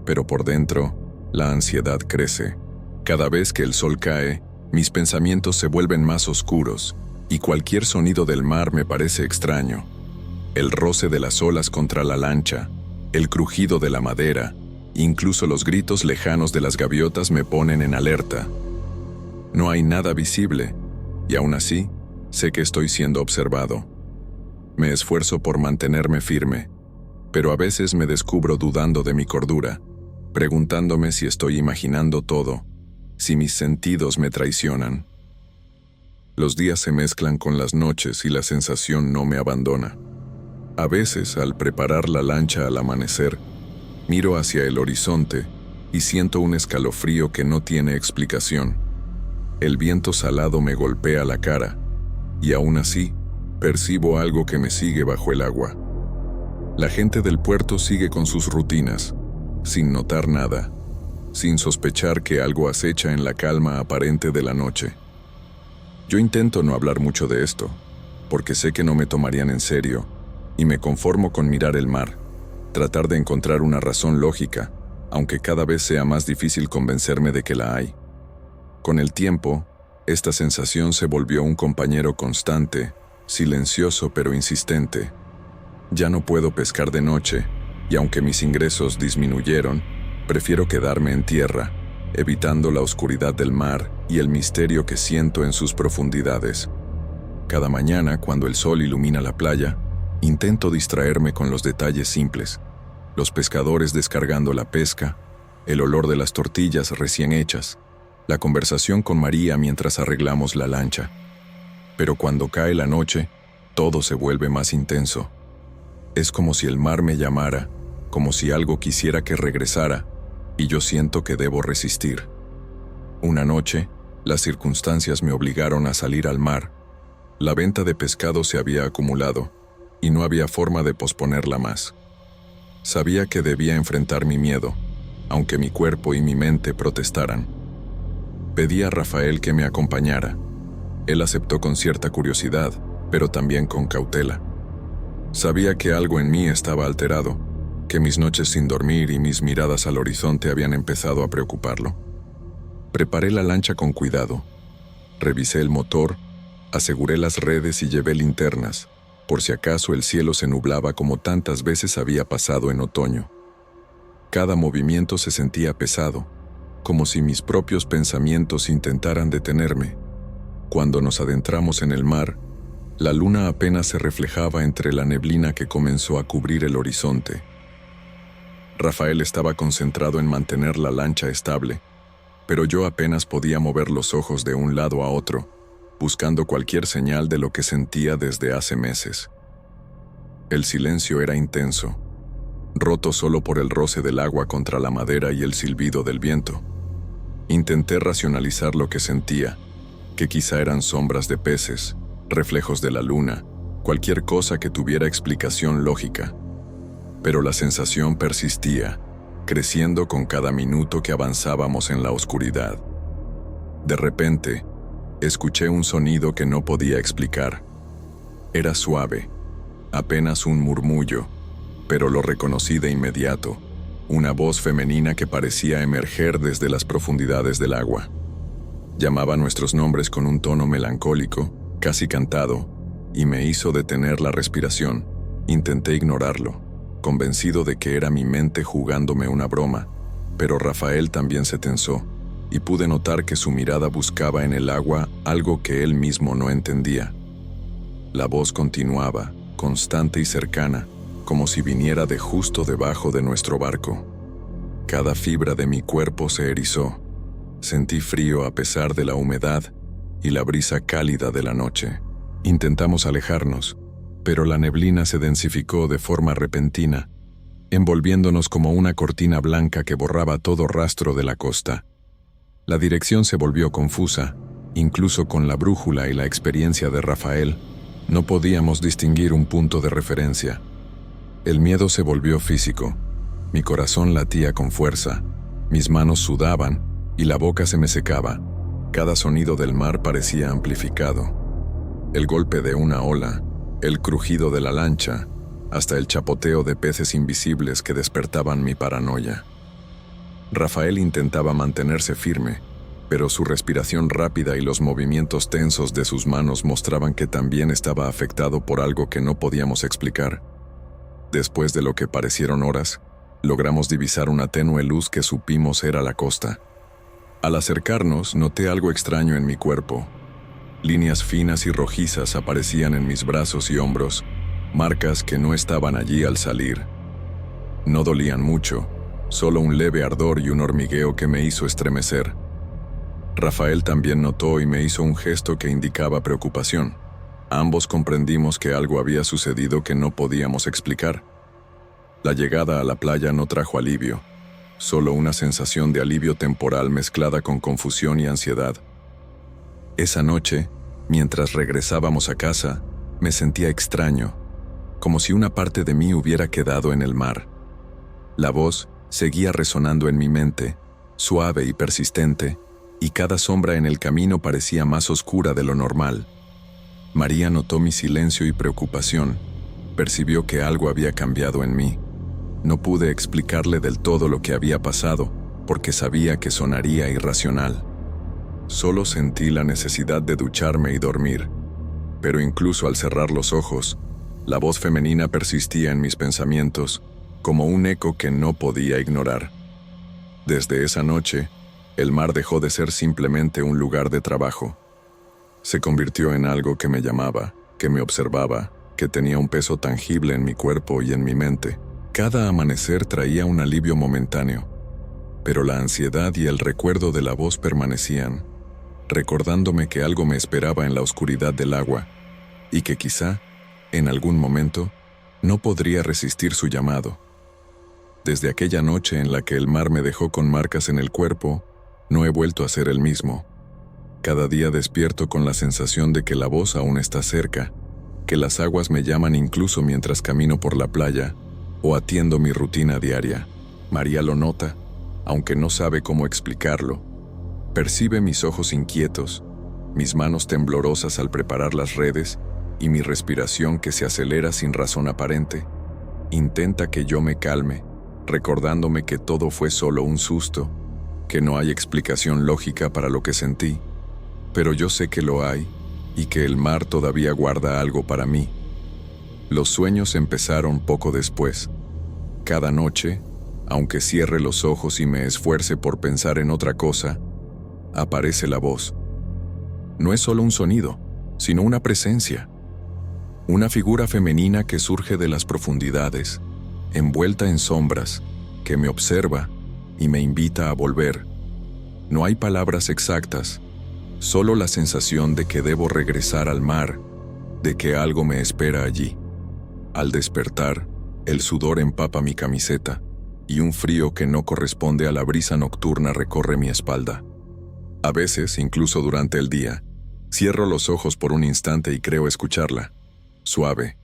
Pero por dentro, la ansiedad crece. Cada vez que el sol cae, mis pensamientos se vuelven más oscuros, y cualquier sonido del mar me parece extraño. El roce de las olas contra la lancha, el crujido de la madera, incluso los gritos lejanos de las gaviotas me ponen en alerta. No hay nada visible, y aún así, sé que estoy siendo observado. Me esfuerzo por mantenerme firme, pero a veces me descubro dudando de mi cordura, preguntándome si estoy imaginando todo, si mis sentidos me traicionan. Los días se mezclan con las noches y la sensación no me abandona. A veces, al preparar la lancha al amanecer, miro hacia el horizonte y siento un escalofrío que no tiene explicación. El viento salado me golpea la cara, y aún así, percibo algo que me sigue bajo el agua. La gente del puerto sigue con sus rutinas, sin notar nada, sin sospechar que algo acecha en la calma aparente de la noche. Yo intento no hablar mucho de esto, porque sé que no me tomarían en serio, y me conformo con mirar el mar, tratar de encontrar una razón lógica, aunque cada vez sea más difícil convencerme de que la hay. Con el tiempo, esta sensación se volvió un compañero constante, silencioso pero insistente. Ya no puedo pescar de noche, y aunque mis ingresos disminuyeron, prefiero quedarme en tierra, evitando la oscuridad del mar y el misterio que siento en sus profundidades. Cada mañana, cuando el sol ilumina la playa, intento distraerme con los detalles simples: los pescadores descargando la pesca, el olor de las tortillas recién hechas, la conversación con María mientras arreglamos la lancha. Pero cuando cae la noche, todo se vuelve más intenso. Es como si el mar me llamara, como si algo quisiera que regresara, y yo siento que debo resistir. Una noche, las circunstancias me obligaron a salir al mar. La venta de pescado se había acumulado, y no había forma de posponerla más. Sabía que debía enfrentar mi miedo, aunque mi cuerpo y mi mente protestaran. Pedí a Rafael que me acompañara. Él aceptó con cierta curiosidad, pero también con cautela. Sabía que algo en mí estaba alterado, que mis noches sin dormir y mis miradas al horizonte habían empezado a preocuparlo. Preparé la lancha con cuidado. Revisé el motor, aseguré las redes y llevé linternas, por si acaso el cielo se nublaba como tantas veces había pasado en otoño. Cada movimiento se sentía pesado, como si mis propios pensamientos intentaran detenerme. Cuando nos adentramos en el mar, la luna apenas se reflejaba entre la neblina que comenzó a cubrir el horizonte. Rafael estaba concentrado en mantener la lancha estable, pero yo apenas podía mover los ojos de un lado a otro, buscando cualquier señal de lo que sentía desde hace meses. El silencio era intenso, roto solo por el roce del agua contra la madera y el silbido del viento. Intenté racionalizar lo que sentía, que quizá eran sombras de peces, reflejos de la luna, cualquier cosa que tuviera explicación lógica. Pero la sensación persistía, creciendo con cada minuto que avanzábamos en la oscuridad. De repente, escuché un sonido que no podía explicar. Era suave, apenas un murmullo, pero lo reconocí de inmediato, una voz femenina que parecía emerger desde las profundidades del agua. Llamaba nuestros nombres con un tono melancólico, casi cantado, y me hizo detener la respiración. Intenté ignorarlo, convencido de que era mi mente jugándome una broma, pero Rafael también se tensó, y pude notar que su mirada buscaba en el agua algo que él mismo no entendía. La voz continuaba, constante y cercana, como si viniera de justo debajo de nuestro barco. Cada fibra de mi cuerpo se erizó. Sentí frío a pesar de la humedad y la brisa cálida de la noche. Intentamos alejarnos, pero la neblina se densificó de forma repentina, envolviéndonos como una cortina blanca que borraba todo rastro de la costa. La dirección se volvió confusa, incluso con la brújula y la experiencia de Rafael. No podíamos distinguir un punto de referencia. El miedo se volvió físico. Mi corazón latía con fuerza, mis manos sudaban y la boca se me secaba. Cada sonido del mar parecía amplificado. El golpe de una ola, el crujido de la lancha, hasta el chapoteo de peces invisibles que despertaban mi paranoia. Rafael intentaba mantenerse firme, pero su respiración rápida y los movimientos tensos de sus manos mostraban que también estaba afectado por algo que no podíamos explicar. Después de lo que parecieron horas, logramos divisar una tenue luz que supimos era la costa. Al acercarnos, noté algo extraño en mi cuerpo. Líneas finas y rojizas aparecían en mis brazos y hombros, marcas que no estaban allí al salir. No dolían mucho, solo un leve ardor y un hormigueo que me hizo estremecer. Rafael también notó y me hizo un gesto que indicaba preocupación. Ambos comprendimos que algo había sucedido que no podíamos explicar. La llegada a la playa no trajo alivio, solo una sensación de alivio temporal mezclada con confusión y ansiedad. Esa noche, mientras regresábamos a casa, me sentía extraño, como si una parte de mí hubiera quedado en el mar. La voz seguía resonando en mi mente, suave y persistente, y cada sombra en el camino parecía más oscura de lo normal. María notó mi silencio y preocupación. Percibió que algo había cambiado en mí. No pude explicarle del todo lo que había pasado, porque sabía que sonaría irracional. Solo sentí la necesidad de ducharme y dormir, pero incluso al cerrar los ojos, la voz femenina persistía en mis pensamientos, como un eco que no podía ignorar. Desde esa noche, el mar dejó de ser simplemente un lugar de trabajo. Se convirtió en algo que me llamaba, que me observaba, que tenía un peso tangible en mi cuerpo y en mi mente. Cada amanecer traía un alivio momentáneo, pero la ansiedad y el recuerdo de la voz permanecían, recordándome que algo me esperaba en la oscuridad del agua, y que quizá, en algún momento, no podría resistir su llamado. Desde aquella noche en la que el mar me dejó con marcas en el cuerpo, no he vuelto a ser el mismo. Cada día despierto con la sensación de que la voz aún está cerca, que las aguas me llaman incluso mientras camino por la playa o atiendo mi rutina diaria. María lo nota, aunque no sabe cómo explicarlo. Percibe mis ojos inquietos, mis manos temblorosas al preparar las redes y mi respiración que se acelera sin razón aparente. Intenta que yo me calme, recordándome que todo fue solo un susto, que no hay explicación lógica para lo que sentí, pero yo sé que lo hay y que el mar todavía guarda algo para mí. Los sueños empezaron poco después. Cada noche, aunque cierre los ojos y me esfuerce por pensar en otra cosa, aparece la voz. No es solo un sonido, sino una presencia. Una figura femenina que surge de las profundidades, envuelta en sombras, que me observa y me invita a volver. No hay palabras exactas, solo la sensación de que debo regresar al mar, de que algo me espera allí. Al despertar, el sudor empapa mi camiseta y un frío que no corresponde a la brisa nocturna recorre mi espalda. A veces, incluso durante el día, cierro los ojos por un instante y creo escucharla, suave,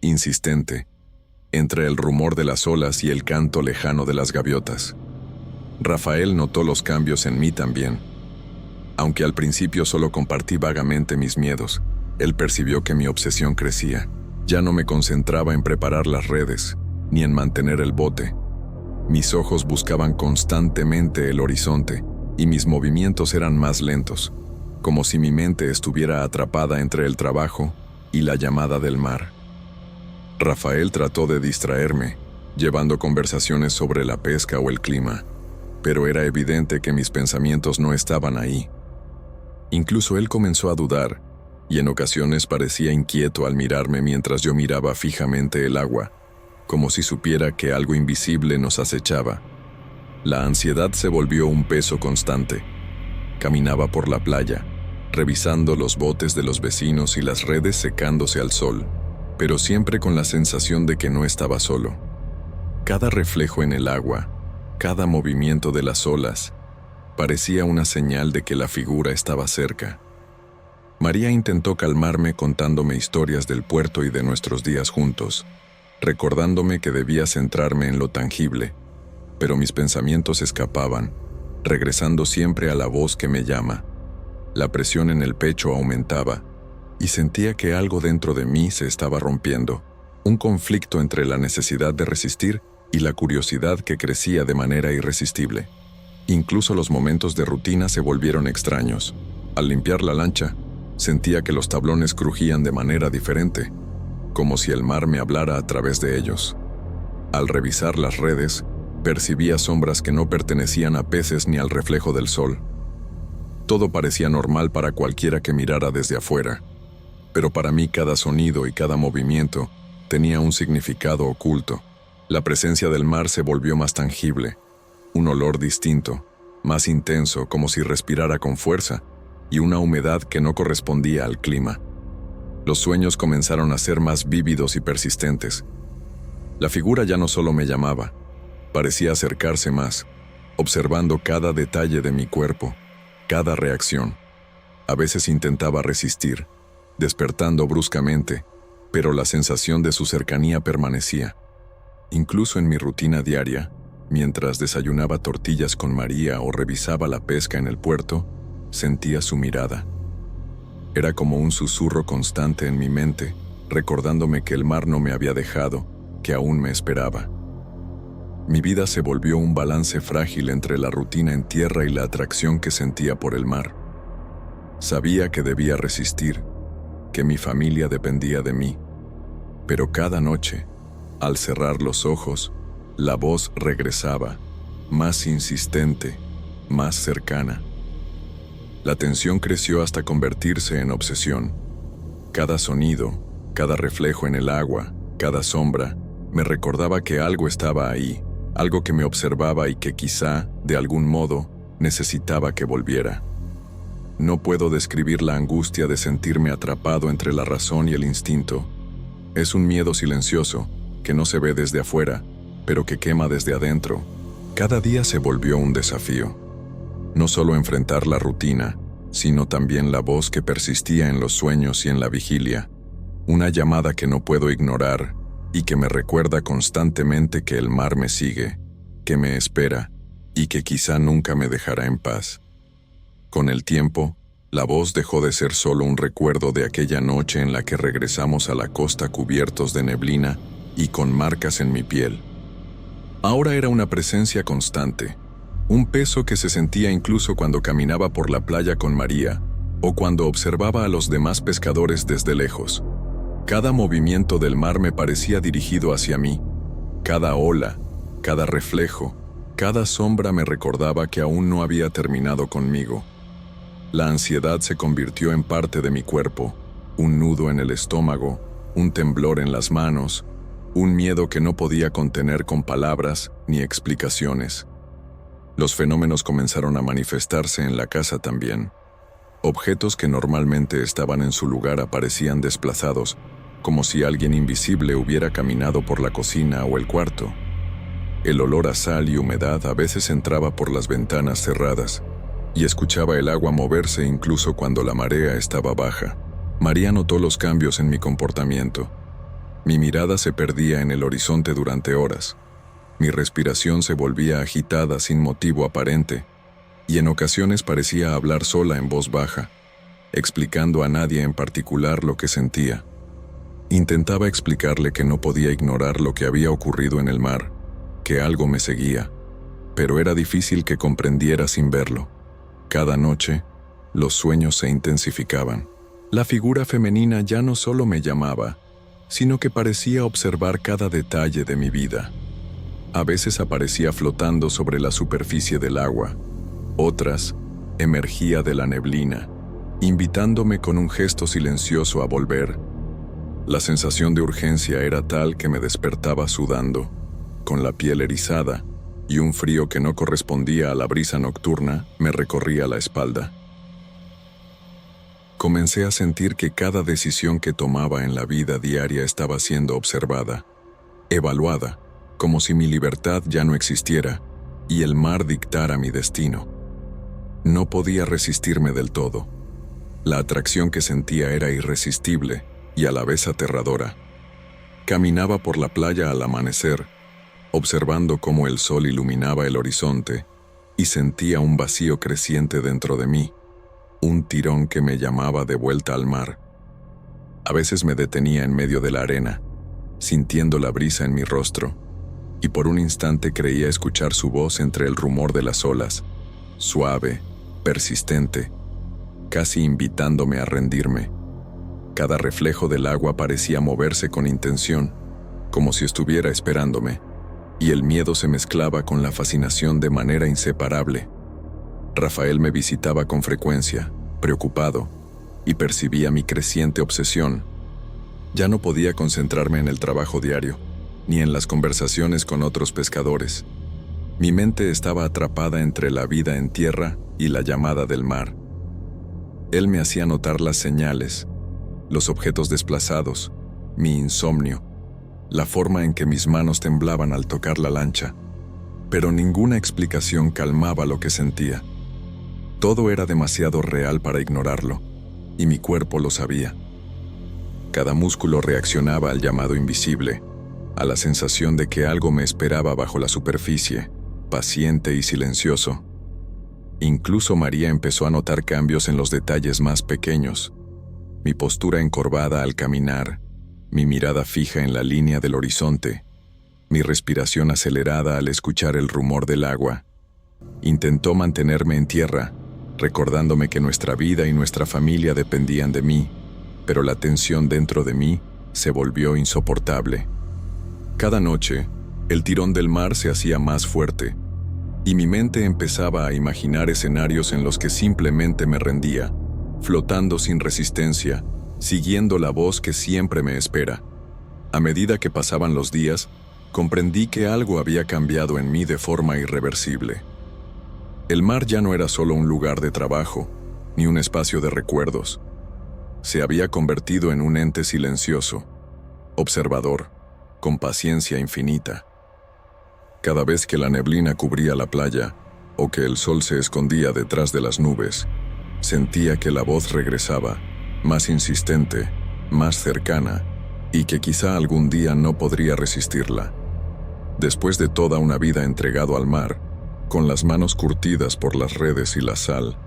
insistente, entre el rumor de las olas y el canto lejano de las gaviotas. Rafael notó los cambios en mí también. Aunque al principio solo compartí vagamente mis miedos, él percibió que mi obsesión crecía. Ya no me concentraba en preparar las redes, ni en mantener el bote. Mis ojos buscaban constantemente el horizonte, y mis movimientos eran más lentos, como si mi mente estuviera atrapada entre el trabajo y la llamada del mar. Rafael trató de distraerme, llevando conversaciones sobre la pesca o el clima, pero era evidente que mis pensamientos no estaban ahí. Incluso él comenzó a dudar, y en ocasiones parecía inquieto al mirarme mientras yo miraba fijamente el agua, como si supiera que algo invisible nos acechaba. La ansiedad se volvió un peso constante. Caminaba por la playa, revisando los botes de los vecinos y las redes secándose al sol, pero siempre con la sensación de que no estaba solo. Cada reflejo en el agua, cada movimiento de las olas, parecía una señal de que la figura estaba cerca. María intentó calmarme contándome historias del puerto y de nuestros días juntos, recordándome que debía centrarme en lo tangible, pero mis pensamientos escapaban, regresando siempre a la voz que me llama. La presión en el pecho aumentaba, y sentía que algo dentro de mí se estaba rompiendo, un conflicto entre la necesidad de resistir y la curiosidad que crecía de manera irresistible. Incluso los momentos de rutina se volvieron extraños. Al limpiar la lancha, sentía que los tablones crujían de manera diferente, como si el mar me hablara a través de ellos. Al revisar las redes, percibía sombras que no pertenecían a peces ni al reflejo del sol. Todo parecía normal para cualquiera que mirara desde afuera, pero para mí cada sonido y cada movimiento tenía un significado oculto. La presencia del mar se volvió más tangible, un olor distinto, más intenso, como si respirara con fuerza, y una humedad que no correspondía al clima. Los sueños comenzaron a ser más vívidos y persistentes. La figura ya no solo me llamaba, parecía acercarse más, observando cada detalle de mi cuerpo, cada reacción. A veces intentaba resistir, despertando bruscamente, pero la sensación de su cercanía permanecía. Incluso en mi rutina diaria, mientras desayunaba tortillas con María o revisaba la pesca en el puerto, sentía su mirada. Era como un susurro constante en mi mente, recordándome que el mar no me había dejado, que aún me esperaba. Mi vida se volvió un balance frágil entre la rutina en tierra y la atracción que sentía por el mar. Sabía que debía resistir, que mi familia dependía de mí, pero cada noche, al cerrar los ojos, la voz regresaba, más insistente, más cercana. La tensión creció hasta convertirse en obsesión. Cada sonido, cada reflejo en el agua, cada sombra, me recordaba que algo estaba ahí, algo que me observaba y que quizá, de algún modo, necesitaba que volviera. No puedo describir la angustia de sentirme atrapado entre la razón y el instinto. Es un miedo silencioso, que no se ve desde afuera, pero que quema desde adentro. Cada día se volvió un desafío. No solo enfrentar la rutina, sino también la voz que persistía en los sueños y en la vigilia. Una llamada que no puedo ignorar y que me recuerda constantemente que el mar me sigue, que me espera y que quizá nunca me dejará en paz. Con el tiempo, la voz dejó de ser solo un recuerdo de aquella noche en la que regresamos a la costa cubiertos de neblina y con marcas en mi piel. Ahora era una presencia constante, un peso que se sentía incluso cuando caminaba por la playa con María o cuando observaba a los demás pescadores desde lejos. Cada movimiento del mar me parecía dirigido hacia mí. Cada ola, cada reflejo, cada sombra me recordaba que aún no había terminado conmigo. La ansiedad se convirtió en parte de mi cuerpo, un nudo en el estómago, un temblor en las manos, un miedo que no podía contener con palabras ni explicaciones. Los fenómenos comenzaron a manifestarse en la casa también. Objetos que normalmente estaban en su lugar aparecían desplazados, como si alguien invisible hubiera caminado por la cocina o el cuarto. El olor a sal y humedad a veces entraba por las ventanas cerradas, y escuchaba el agua moverse incluso cuando la marea estaba baja. María notó los cambios en mi comportamiento. Mi mirada se perdía en el horizonte durante horas. Mi respiración se volvía agitada sin motivo aparente, y en ocasiones parecía hablar sola en voz baja, explicando a nadie en particular lo que sentía. Intentaba explicarle que no podía ignorar lo que había ocurrido en el mar, que algo me seguía, pero era difícil que comprendiera sin verlo. Cada noche, los sueños se intensificaban. La figura femenina ya no solo me llamaba, sino que parecía observar cada detalle de mi vida. A veces aparecía flotando sobre la superficie del agua, otras emergía de la neblina, invitándome con un gesto silencioso a volver. La sensación de urgencia era tal que me despertaba sudando, con la piel erizada, y un frío que no correspondía a la brisa nocturna me recorría la espalda. Comencé a sentir que cada decisión que tomaba en la vida diaria estaba siendo observada, evaluada, como si mi libertad ya no existiera y el mar dictara mi destino. No podía resistirme del todo. La atracción que sentía era irresistible y a la vez aterradora. Caminaba por la playa al amanecer, observando cómo el sol iluminaba el horizonte, y sentía un vacío creciente dentro de mí, un tirón que me llamaba de vuelta al mar. A veces me detenía en medio de la arena, sintiendo la brisa en mi rostro, y por un instante creía escuchar su voz entre el rumor de las olas, suave, persistente, casi invitándome a rendirme. Cada reflejo del agua parecía moverse con intención, como si estuviera esperándome, y el miedo se mezclaba con la fascinación de manera inseparable. Rafael me visitaba con frecuencia, preocupado, y percibía mi creciente obsesión. Ya no podía concentrarme en el trabajo diario, ni en las conversaciones con otros pescadores. Mi mente estaba atrapada entre la vida en tierra y la llamada del mar. Él me hacía notar las señales, los objetos desplazados, mi insomnio, la forma en que mis manos temblaban al tocar la lancha, pero ninguna explicación calmaba lo que sentía. Todo era demasiado real para ignorarlo, y mi cuerpo lo sabía. Cada músculo reaccionaba al llamado invisible, a la sensación de que algo me esperaba bajo la superficie, paciente y silencioso. Incluso María empezó a notar cambios en los detalles más pequeños. Mi postura encorvada al caminar, mi mirada fija en la línea del horizonte, mi respiración acelerada al escuchar el rumor del agua. Intentó mantenerme en tierra, recordándome que nuestra vida y nuestra familia dependían de mí, pero la tensión dentro de mí se volvió insoportable. Cada noche, el tirón del mar se hacía más fuerte, y mi mente empezaba a imaginar escenarios en los que simplemente me rendía, flotando sin resistencia, siguiendo la voz que siempre me espera. A medida que pasaban los días, comprendí que algo había cambiado en mí de forma irreversible. El mar ya no era solo un lugar de trabajo, ni un espacio de recuerdos. Se había convertido en un ente silencioso, observador, con paciencia infinita. Cada vez que la neblina cubría la playa, o que el sol se escondía detrás de las nubes, sentía que la voz regresaba, más insistente, más cercana, y que quizá algún día no podría resistirla. Después de toda una vida entregado al mar, con las manos curtidas por las redes y la sal,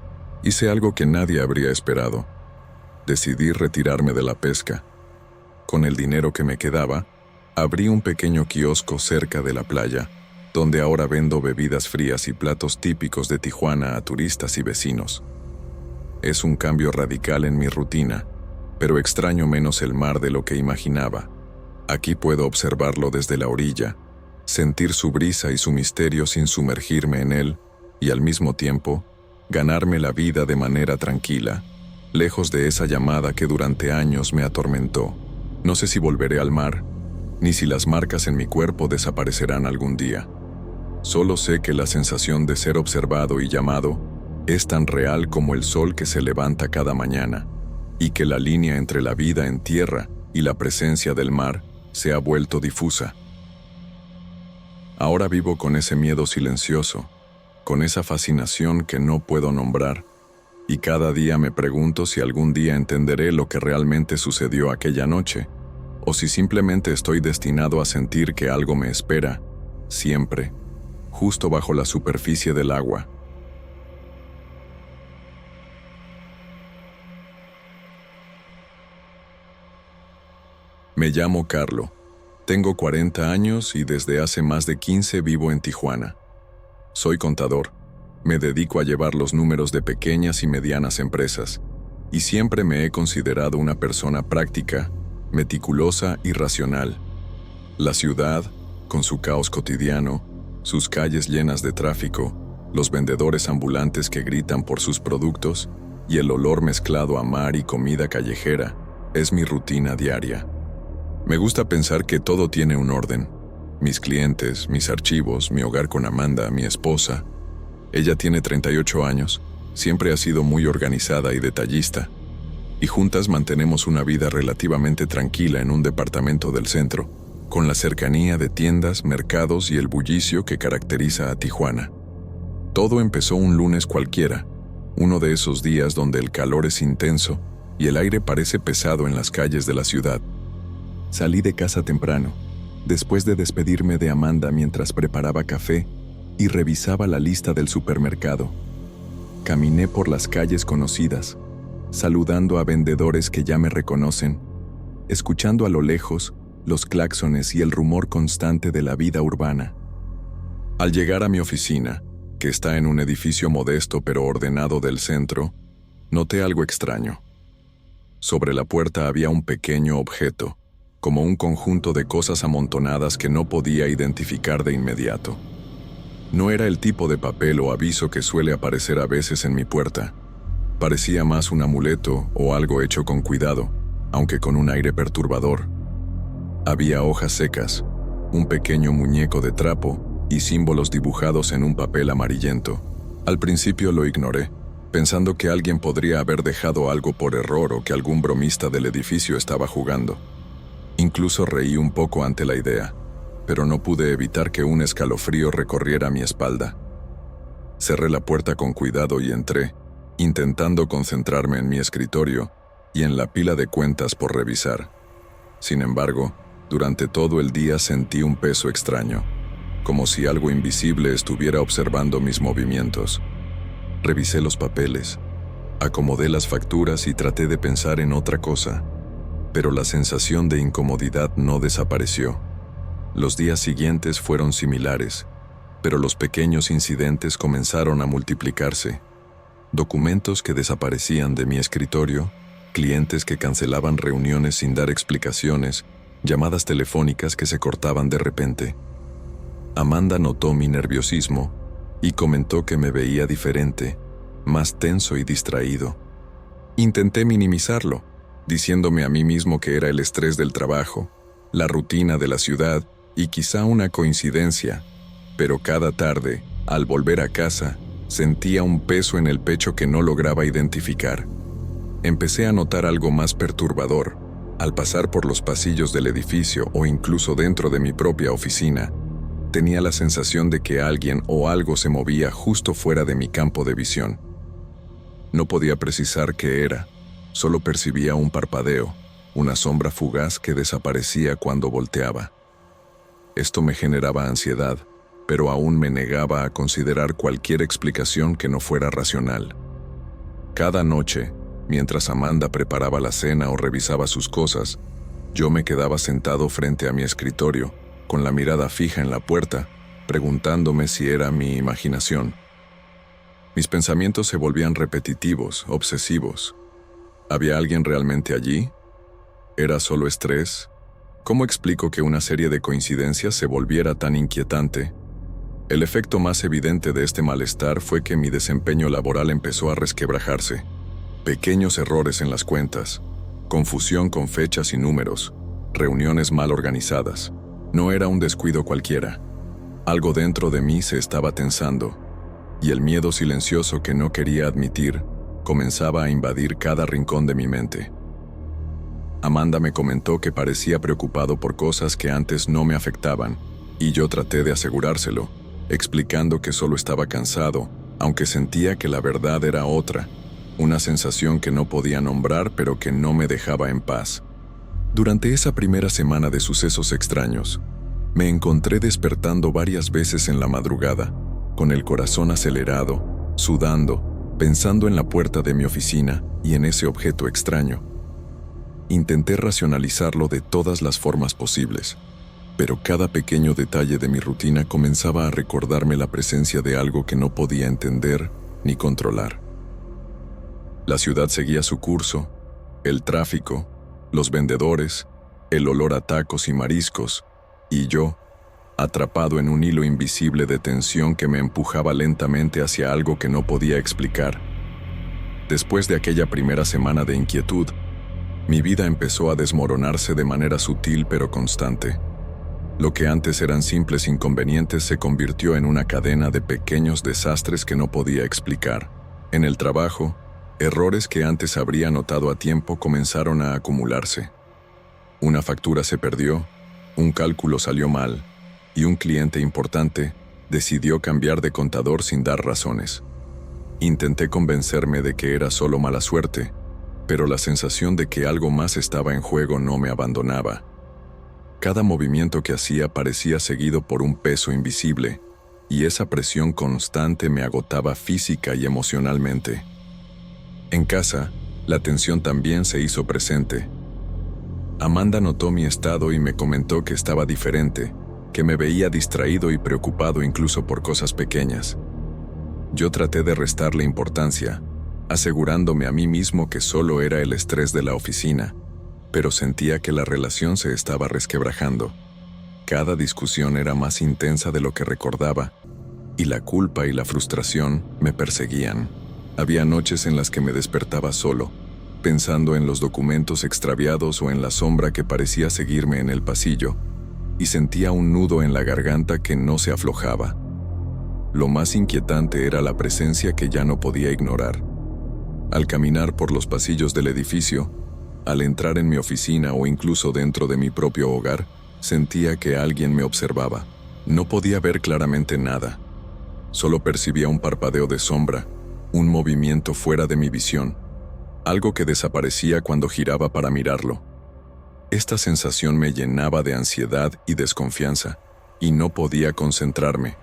hice algo que nadie habría esperado. Decidí retirarme de la pesca. Con el dinero que me quedaba, abrí un pequeño kiosco cerca de la playa, donde ahora vendo bebidas frías y platos típicos de Tijuana a turistas y vecinos. Es un cambio radical en mi rutina, pero extraño menos el mar de lo que imaginaba. Aquí puedo observarlo desde la orilla, sentir su brisa y su misterio sin sumergirme en él, y al mismo tiempo, ganarme la vida de manera tranquila, lejos de esa llamada que durante años me atormentó. No sé si volveré al mar, ni si las marcas en mi cuerpo desaparecerán algún día. Solo sé que la sensación de ser observado y llamado es tan real como el sol que se levanta cada mañana, y que la línea entre la vida en tierra y la presencia del mar se ha vuelto difusa. Ahora vivo con ese miedo silencioso, con esa fascinación que no puedo nombrar, y cada día me pregunto si algún día entenderé lo que realmente sucedió aquella noche, o si simplemente estoy destinado a sentir que algo me espera, siempre, justo bajo la superficie del agua. Me llamo Carlo. Tengo 40 años y desde hace más de 15 vivo en Tijuana. Soy contador. Me dedico a llevar los números de pequeñas y medianas empresas, y siempre me he considerado una persona práctica, meticulosa y racional. La ciudad, con su caos cotidiano, sus calles llenas de tráfico, los vendedores ambulantes que gritan por sus productos y el olor mezclado a mar y comida callejera, es mi rutina diaria. Me gusta pensar que todo tiene un orden. Mis clientes, mis archivos, mi hogar con Amanda, mi esposa. Ella tiene 38 años, siempre ha sido muy organizada y detallista, y juntas mantenemos una vida relativamente tranquila en un departamento del centro, con la cercanía de tiendas, mercados y el bullicio que caracteriza a Tijuana. Todo empezó un lunes cualquiera, uno de esos días donde el calor es intenso y el aire parece pesado en las calles de la ciudad. Salí de casa temprano, después de despedirme de Amanda mientras preparaba café y revisaba la lista del supermercado. Caminé por las calles conocidas, saludando a vendedores que ya me reconocen, escuchando a lo lejos los claxones y el rumor constante de la vida urbana. Al llegar a mi oficina, que está en un edificio modesto pero ordenado del centro, noté algo extraño. Sobre la puerta había un pequeño objeto, como un conjunto de cosas amontonadas que no podía identificar de inmediato. No era el tipo de papel o aviso que suele aparecer a veces en mi puerta. Parecía más un amuleto o algo hecho con cuidado, aunque con un aire perturbador. Había hojas secas, un pequeño muñeco de trapo y símbolos dibujados en un papel amarillento. Al principio lo ignoré, pensando que alguien podría haber dejado algo por error o que algún bromista del edificio estaba jugando. Incluso reí un poco ante la idea, pero no pude evitar que un escalofrío recorriera mi espalda. Cerré la puerta con cuidado y entré, intentando concentrarme en mi escritorio y en la pila de cuentas por revisar. Sin embargo, durante todo el día sentí un peso extraño, como si algo invisible estuviera observando mis movimientos. Revisé los papeles, acomodé las facturas y traté de pensar en otra cosa, pero la sensación de incomodidad no desapareció. Los días siguientes fueron similares, pero los pequeños incidentes comenzaron a multiplicarse. Documentos que desaparecían de mi escritorio, clientes que cancelaban reuniones sin dar explicaciones, llamadas telefónicas que se cortaban de repente. Amanda notó mi nerviosismo y comentó que me veía diferente, más tenso y distraído. Intenté minimizarlo, diciéndome a mí mismo que era el estrés del trabajo, la rutina de la ciudad y quizá una coincidencia, pero cada tarde, al volver a casa, sentía un peso en el pecho que no lograba identificar. Empecé a notar algo más perturbador. Al pasar por los pasillos del edificio o incluso dentro de mi propia oficina, tenía la sensación de que alguien o algo se movía justo fuera de mi campo de visión. No podía precisar qué era, solo percibía un parpadeo, una sombra fugaz que desaparecía cuando volteaba. Esto me generaba ansiedad, pero aún me negaba a considerar cualquier explicación que no fuera racional. Cada noche, mientras Amanda preparaba la cena o revisaba sus cosas, yo me quedaba sentado frente a mi escritorio, con la mirada fija en la puerta, preguntándome si era mi imaginación. Mis pensamientos se volvían repetitivos, obsesivos. ¿Había alguien realmente allí? ¿Era solo estrés? ¿Cómo explico que una serie de coincidencias se volviera tan inquietante? El efecto más evidente de este malestar fue que mi desempeño laboral empezó a resquebrajarse. Pequeños errores en las cuentas, confusión con fechas y números, reuniones mal organizadas. No era un descuido cualquiera. Algo dentro de mí se estaba tensando, y el miedo silencioso que no quería admitir comenzaba a invadir cada rincón de mi mente. Amanda me comentó que parecía preocupado por cosas que antes no me afectaban, y yo traté de asegurárselo, explicando que solo estaba cansado, aunque sentía que la verdad era otra, una sensación que no podía nombrar pero que no me dejaba en paz. Durante esa primera semana de sucesos extraños, me encontré despertando varias veces en la madrugada, con el corazón acelerado, sudando, pensando en la puerta de mi oficina y en ese objeto extraño. Intenté racionalizarlo de todas las formas posibles. pero cada pequeño detalle de mi rutina comenzaba a recordarme la presencia de algo que no podía entender ni controlar. La ciudad seguía su curso, el tráfico, los vendedores, el olor a tacos y mariscos, y yo, atrapado en un hilo invisible de tensión que me empujaba lentamente hacia algo que no podía explicar. Después de aquella primera semana de inquietud, mi vida empezó a desmoronarse de manera sutil pero constante. Lo que antes eran simples inconvenientes se convirtió en una cadena de pequeños desastres que no podía explicar. En el trabajo, errores que antes habría notado a tiempo comenzaron a acumularse. Una factura se perdió, un cálculo salió mal, y un cliente importante decidió cambiar de contador sin dar razones. Intenté convencerme de que era solo mala suerte, pero la sensación de que algo más estaba en juego no me abandonaba. Cada movimiento que hacía parecía seguido por un peso invisible, y esa presión constante me agotaba física y emocionalmente. En casa, la tensión también se hizo presente. Amanda notó mi estado y me comentó que estaba diferente, que me veía distraído y preocupado incluso por cosas pequeñas. Yo traté de restarle importancia, asegurándome a mí mismo que solo era el estrés de la oficina, pero sentía que la relación se estaba resquebrajando. Cada discusión era más intensa de lo que recordaba, y la culpa y la frustración me perseguían. Había noches en las que me despertaba solo, pensando en los documentos extraviados o en la sombra que parecía seguirme en el pasillo, y sentía un nudo en la garganta que no se aflojaba. Lo más inquietante era la presencia que ya no podía ignorar. Al caminar por los pasillos del edificio, al entrar en mi oficina o incluso dentro de mi propio hogar, sentía que alguien me observaba. No podía ver claramente nada. Solo percibía un parpadeo de sombra, un movimiento fuera de mi visión, algo que desaparecía cuando giraba para mirarlo. Esta sensación me llenaba de ansiedad y desconfianza, y no podía concentrarme.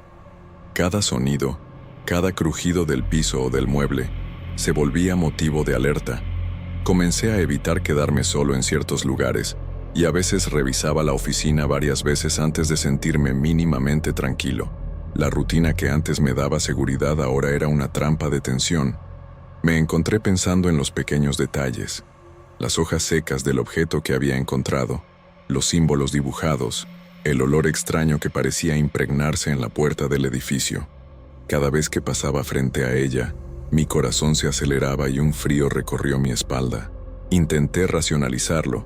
Cada sonido, cada crujido del piso o del mueble, se volvía motivo de alerta. Comencé a evitar quedarme solo en ciertos lugares, y a veces revisaba la oficina varias veces antes de sentirme mínimamente tranquilo. La rutina que antes me daba seguridad ahora era una trampa de tensión. Me encontré pensando en los pequeños detalles, las hojas secas del objeto que había encontrado, los símbolos dibujados, el olor extraño que parecía impregnarse en la puerta del edificio. Cada vez que pasaba frente a ella, mi corazón se aceleraba y un frío recorrió mi espalda. Intenté racionalizarlo,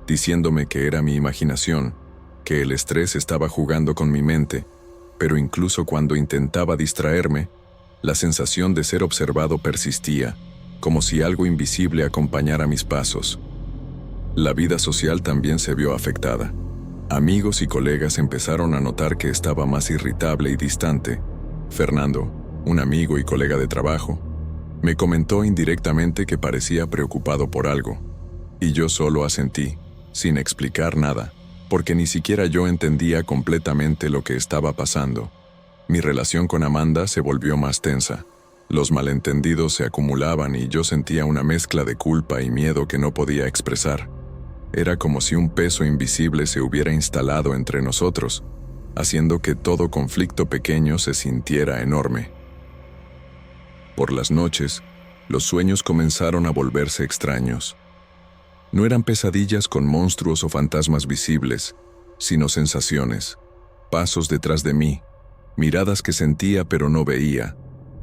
diciéndome que era mi imaginación, que el estrés estaba jugando con mi mente, pero incluso cuando intentaba distraerme, la sensación de ser observado persistía, como si algo invisible acompañara mis pasos. La vida social también se vio afectada. Amigos y colegas empezaron a notar que estaba más irritable y distante. Fernando, un amigo y colega de trabajo, me comentó indirectamente que parecía preocupado por algo, y yo solo asentí, sin explicar nada, porque ni siquiera yo entendía completamente lo que estaba pasando. Mi relación con Amanda se volvió más tensa. Los malentendidos se acumulaban y yo sentía una mezcla de culpa y miedo que no podía expresar. Era como si un peso invisible se hubiera instalado entre nosotros, haciendo que todo conflicto pequeño se sintiera enorme. Por las noches, los sueños comenzaron a volverse extraños. No eran pesadillas con monstruos o fantasmas visibles, sino sensaciones, pasos detrás de mí, miradas que sentía pero no veía,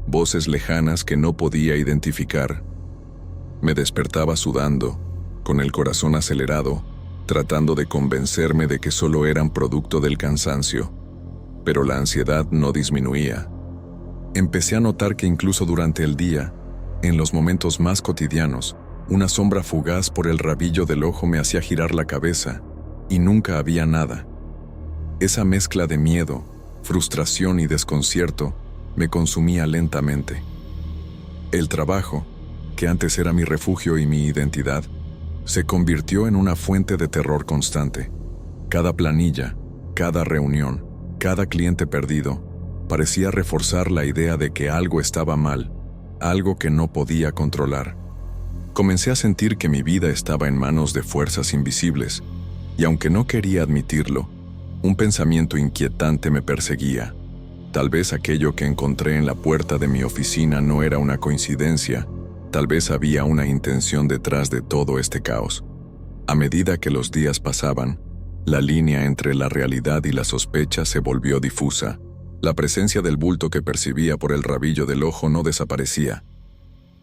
voces lejanas que no podía identificar. Me despertaba sudando, con el corazón acelerado, tratando de convencerme de que solo eran producto del cansancio, pero la ansiedad no disminuía. Empecé a notar que incluso durante el día, en los momentos más cotidianos, una sombra fugaz por el rabillo del ojo me hacía girar la cabeza, y nunca había nada. Esa mezcla de miedo, frustración y desconcierto me consumía lentamente. El trabajo, que antes era mi refugio y mi identidad, se convirtió en una fuente de terror constante. Cada planilla, cada reunión, cada cliente perdido, parecía reforzar la idea de que algo estaba mal, algo que no podía controlar. Comencé a sentir que mi vida estaba en manos de fuerzas invisibles, y aunque no quería admitirlo, Un pensamiento inquietante me perseguía. Tal vez aquello que encontré en la puerta de mi oficina no era una coincidencia, tal vez había una intención detrás de todo este caos. A medida que los días pasaban, la línea entre la realidad y la sospecha se volvió difusa. La presencia del bulto que percibía por el rabillo del ojo no desaparecía.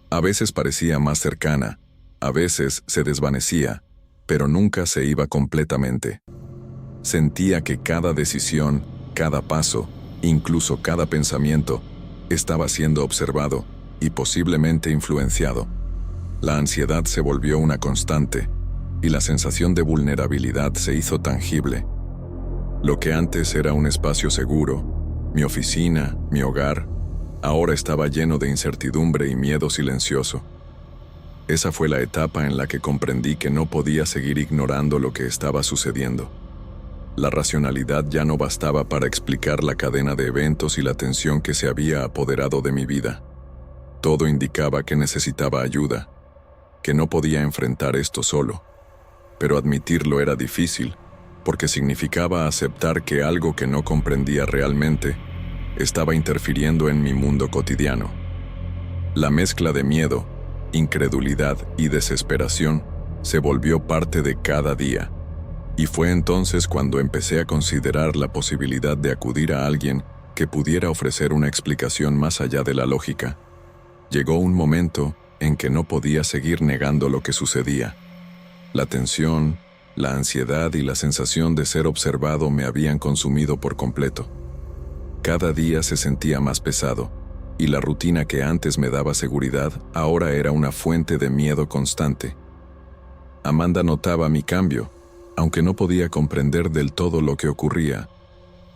A veces parecía más cercana, a veces se desvanecía, pero nunca se iba completamente. Sentía que cada decisión, cada paso, incluso cada pensamiento, estaba siendo observado y posiblemente influenciado. La ansiedad se volvió una constante, y la sensación de vulnerabilidad se hizo tangible. Lo que antes era un espacio seguro, mi oficina, mi hogar, ahora estaba lleno de incertidumbre y miedo silencioso. Esa fue la etapa en la que comprendí que no podía seguir ignorando lo que estaba sucediendo. La racionalidad ya no bastaba para explicar la cadena de eventos y la tensión que se había apoderado de mi vida. Todo indicaba que necesitaba ayuda, que no podía enfrentar esto solo. Pero admitirlo era difícil, porque significaba aceptar que algo que no comprendía realmente estaba interfiriendo en mi mundo cotidiano. La mezcla de miedo, incredulidad y desesperación se volvió parte de cada día, y fue entonces cuando empecé a considerar la posibilidad de acudir a alguien que pudiera ofrecer una explicación más allá de la lógica. Llegó un momento en que no podía seguir negando lo que sucedía. La tensión, la ansiedad y la sensación de ser observado me habían consumido por completo. Cada día se sentía más pesado, y la rutina que antes me daba seguridad ahora era una fuente de miedo constante. Amanda notaba mi cambio, aunque no podía comprender del todo lo que ocurría.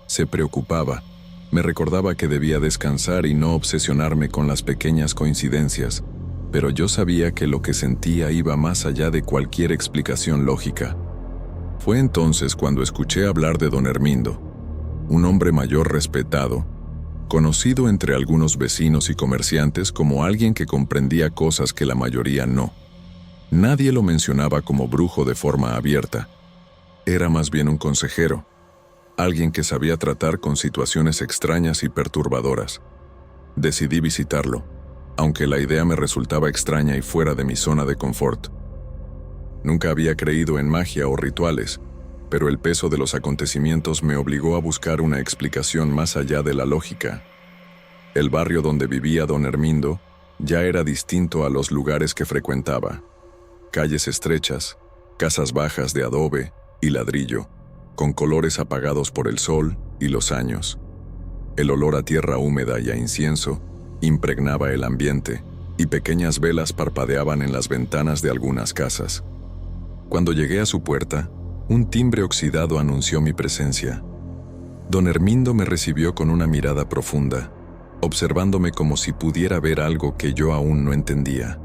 Se preocupaba, me recordaba que debía descansar y no obsesionarme con las pequeñas coincidencias, pero yo sabía que lo que sentía iba más allá de cualquier explicación lógica. Fue entonces cuando escuché hablar de don Hermindo, un hombre mayor respetado, conocido entre algunos vecinos y comerciantes como alguien que comprendía cosas que la mayoría no. Nadie lo mencionaba como brujo de forma abierta. Era más bien un consejero, alguien que sabía tratar con situaciones extrañas y perturbadoras. Decidí visitarlo, aunque la idea me resultaba extraña y fuera de mi zona de confort. Nunca había creído en magia o rituales, pero el peso de los acontecimientos me obligó a buscar una explicación más allá de la lógica. El barrio donde vivía don Hermindo ya era distinto a los lugares que frecuentaba. Calles estrechas, casas bajas de adobe y ladrillo, con colores apagados por el sol y los años. El olor a tierra húmeda y a incienso impregnaba el ambiente, y pequeñas velas parpadeaban en las ventanas de algunas casas. Cuando llegué a su puerta, un timbre oxidado anunció mi presencia. Don Hermindo me recibió con una mirada profunda, observándome como si pudiera ver algo que yo aún no entendía.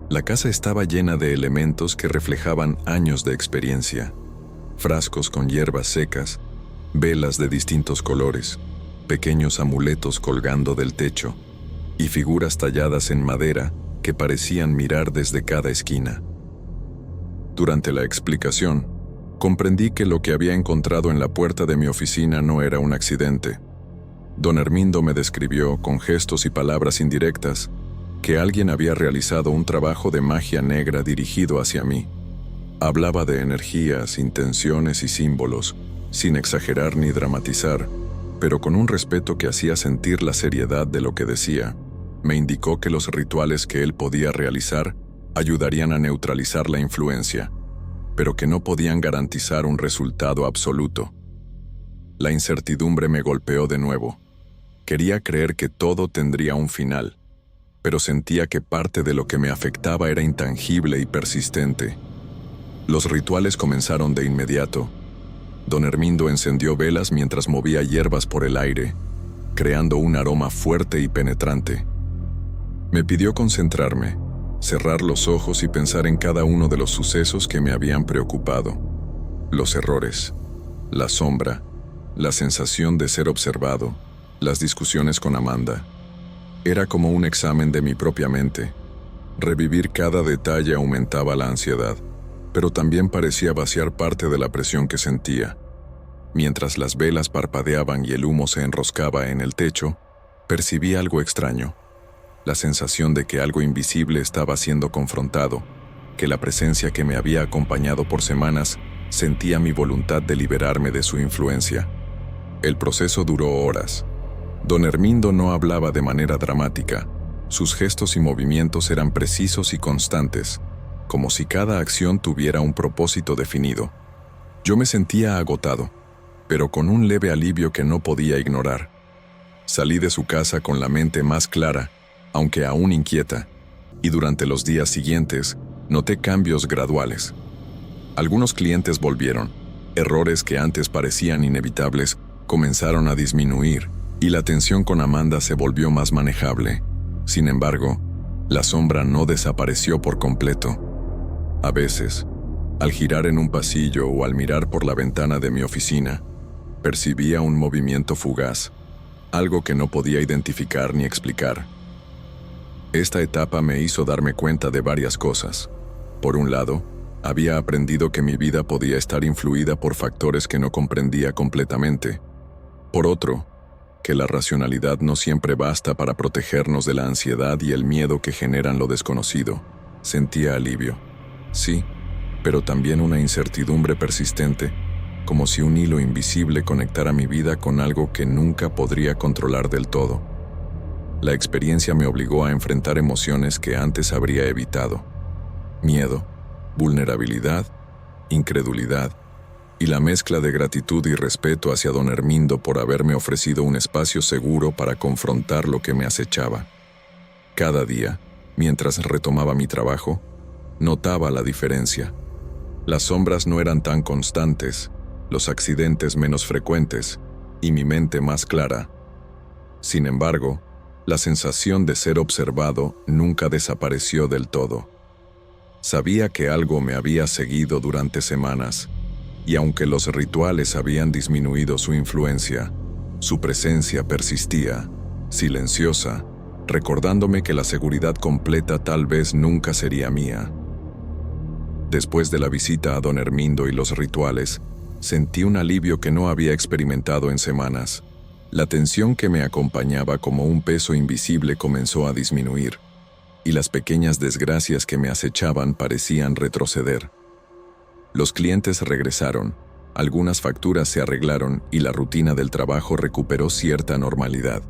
La casa estaba llena de elementos que reflejaban años de experiencia. Frascos con hierbas secas, velas de distintos colores, pequeños amuletos colgando del techo, y figuras talladas en madera que parecían mirar desde cada esquina. Durante la explicación, comprendí que lo que había encontrado en la puerta de mi oficina no era un accidente. Don Hermindo me describió, con gestos y palabras indirectas, que alguien había realizado un trabajo de magia negra dirigido hacia mí. Hablaba de energías, intenciones y símbolos, sin exagerar ni dramatizar, pero con un respeto que hacía sentir la seriedad de lo que decía. Me indicó que los rituales que él podía realizar ayudarían a neutralizar la influencia, pero que no podían garantizar un resultado absoluto. La incertidumbre me golpeó de nuevo. Quería creer que todo tendría un final, pero sentía que parte de lo que me afectaba era intangible y persistente. Los rituales comenzaron de inmediato. Don Hermindo encendió velas mientras movía hierbas por el aire, creando un aroma fuerte y penetrante. Me pidió concentrarme, cerrar los ojos y pensar en cada uno de los sucesos que me habían preocupado. Los errores, la sombra, la sensación de ser observado, las discusiones con Amanda. Era como un examen de mi propia mente. Revivir cada detalle aumentaba la ansiedad, pero también parecía vaciar parte de la presión que sentía. Mientras las velas parpadeaban y el humo se enroscaba en el techo, percibí algo extraño. La sensación de que algo invisible estaba siendo confrontado, que la presencia que me había acompañado por semanas sentía mi voluntad de liberarme de su influencia. El proceso duró horas. Don Hermindo no hablaba de manera dramática. Sus gestos y movimientos eran precisos y constantes, como si cada acción tuviera un propósito definido. Yo me sentía agotado, pero con un leve alivio que no podía ignorar. Salí de su casa con la mente más clara, aunque aún inquieta, y durante los días siguientes noté cambios graduales. Algunos clientes volvieron, errores que antes parecían inevitables comenzaron a disminuir, y la tensión con Amanda se volvió más manejable. Sin embargo, la sombra no desapareció por completo. A veces, al girar en un pasillo o al mirar por la ventana de mi oficina, percibía un movimiento fugaz, algo que no podía identificar ni explicar. Esta etapa me hizo darme cuenta de varias cosas. Por un lado, había aprendido que mi vida podía estar influida por factores que no comprendía completamente. Por otro, que la racionalidad no siempre basta para protegernos de la ansiedad y el miedo que generan lo desconocido. Sentía alivio. Sí, pero también una incertidumbre persistente, como si un hilo invisible conectara mi vida con algo que nunca podría controlar del todo. La experiencia me obligó a enfrentar emociones que antes habría evitado. Miedo, vulnerabilidad, incredulidad, y la mezcla de gratitud y respeto hacia don Hermindo por haberme ofrecido un espacio seguro para confrontar lo que me acechaba. Cada día, mientras retomaba mi trabajo, notaba la diferencia. Las sombras no eran tan constantes, los accidentes menos frecuentes, y mi mente más clara. Sin embargo, la sensación de ser observado nunca desapareció del todo. Sabía que algo me había seguido durante semanas, y aunque los rituales habían disminuido su influencia, su presencia persistía, silenciosa, recordándome que la seguridad completa tal vez nunca sería mía. Después de la visita a don Hermindo y los rituales, sentí un alivio que no había experimentado en semanas. La tensión que me acompañaba como un peso invisible comenzó a disminuir, y las pequeñas desgracias que me acechaban parecían retroceder. Los clientes regresaron, algunas facturas se arreglaron y la rutina del trabajo recuperó cierta normalidad.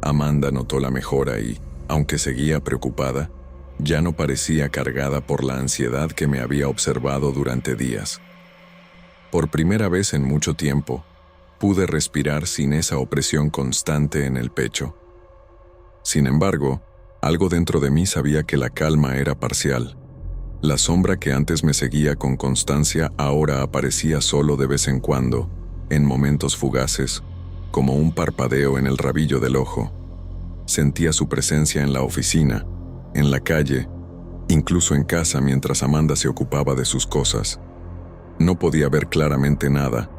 Amanda notó la mejora y, aunque seguía preocupada, ya no parecía cargada por la ansiedad que me había observado durante días. Por primera vez en mucho tiempo, pude respirar sin esa opresión constante en el pecho. Sin embargo, algo dentro de mí sabía que la calma era parcial. La sombra que antes me seguía con constancia ahora aparecía solo de vez en cuando, en momentos fugaces, como un parpadeo en el rabillo del ojo. Sentía su presencia en la oficina, en la calle, incluso en casa mientras Amanda se ocupaba de sus cosas. No podía ver claramente nada,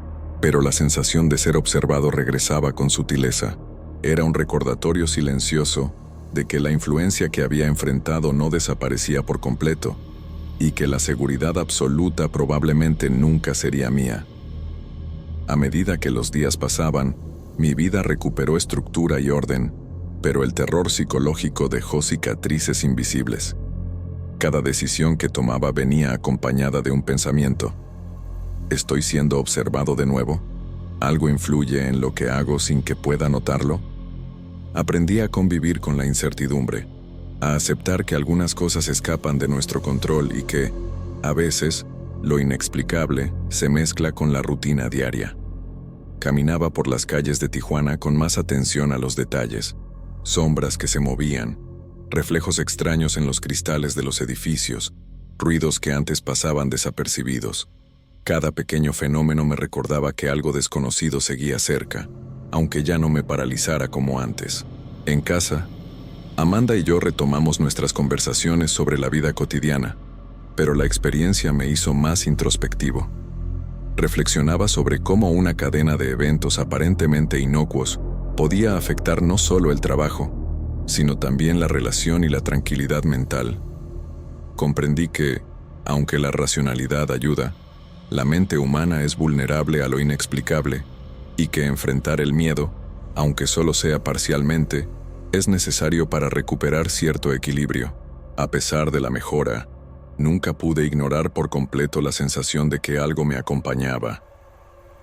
pero la sensación de ser observado regresaba con sutileza. Era un recordatorio silencioso de que la influencia que había enfrentado no desaparecía por completo, y que la seguridad absoluta probablemente nunca sería mía. A medida que los días pasaban, mi vida recuperó estructura y orden, pero el terror psicológico dejó cicatrices invisibles. Cada decisión que tomaba venía acompañada de un pensamiento. ¿Estoy siendo observado de nuevo? ¿Algo influye en lo que hago sin que pueda notarlo? Aprendí a convivir con la incertidumbre, a aceptar que algunas cosas escapan de nuestro control y que, a veces, lo inexplicable se mezcla con la rutina diaria. Caminaba por las calles de Tijuana con más atención a los detalles, sombras que se movían, reflejos extraños en los cristales de los edificios, ruidos que antes pasaban desapercibidos. Cada pequeño fenómeno me recordaba que algo desconocido seguía cerca, aunque ya no me paralizara como antes. En casa, Amanda y yo retomamos nuestras conversaciones sobre la vida cotidiana, pero la experiencia me hizo más introspectivo. Reflexionaba sobre cómo una cadena de eventos aparentemente inocuos podía afectar no solo el trabajo, sino también la relación y la tranquilidad mental. Comprendí que, aunque la racionalidad ayuda, la mente humana es vulnerable a lo inexplicable y que enfrentar el miedo, aunque solo sea parcialmente, es necesario para recuperar cierto equilibrio. A pesar de la mejora, nunca pude ignorar por completo la sensación de que algo me acompañaba.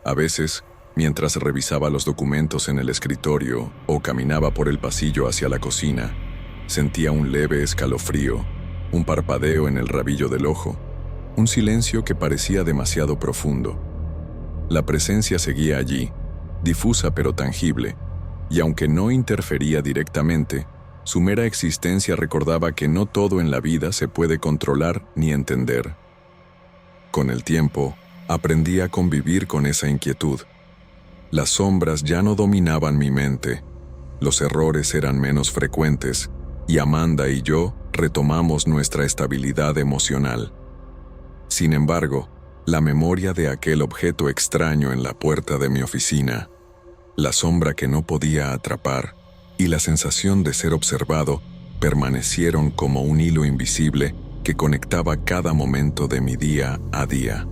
A veces, mientras revisaba los documentos en el escritorio o caminaba por el pasillo hacia la cocina, sentía un leve escalofrío, un parpadeo en el rabillo del ojo, un silencio que parecía demasiado profundo. La presencia seguía allí, difusa pero tangible, y aunque no interfería directamente, su mera existencia recordaba que no todo en la vida se puede controlar ni entender. Con el tiempo, aprendí a convivir con esa inquietud. Las sombras ya no dominaban mi mente, los errores eran menos frecuentes, y Amanda y yo retomamos nuestra estabilidad emocional. Sin embargo, la memoria de aquel objeto extraño en la puerta de mi oficina, la sombra que no podía atrapar y la sensación de ser observado permanecieron como un hilo invisible que conectaba cada momento de mi día a día.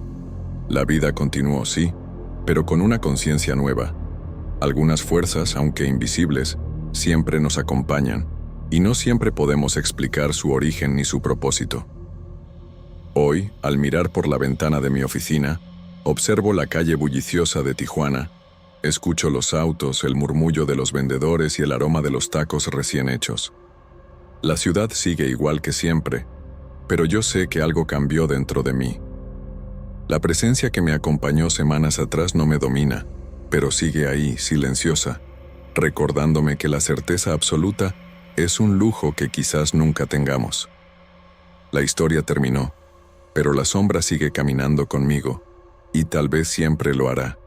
La vida continuó, sí, pero con una conciencia nueva. Algunas fuerzas, aunque invisibles, siempre nos acompañan, y no siempre podemos explicar su origen ni su propósito. Hoy, al mirar por la ventana de mi oficina, observo la calle bulliciosa de Tijuana, escucho los autos, el murmullo de los vendedores y el aroma de los tacos recién hechos. La ciudad sigue igual que siempre, pero yo sé que algo cambió dentro de mí. La presencia que me acompañó semanas atrás no me domina, pero sigue ahí, silenciosa, recordándome que la certeza absoluta es un lujo que quizás nunca tengamos. La historia terminó, pero la sombra sigue caminando conmigo, y tal vez siempre lo hará.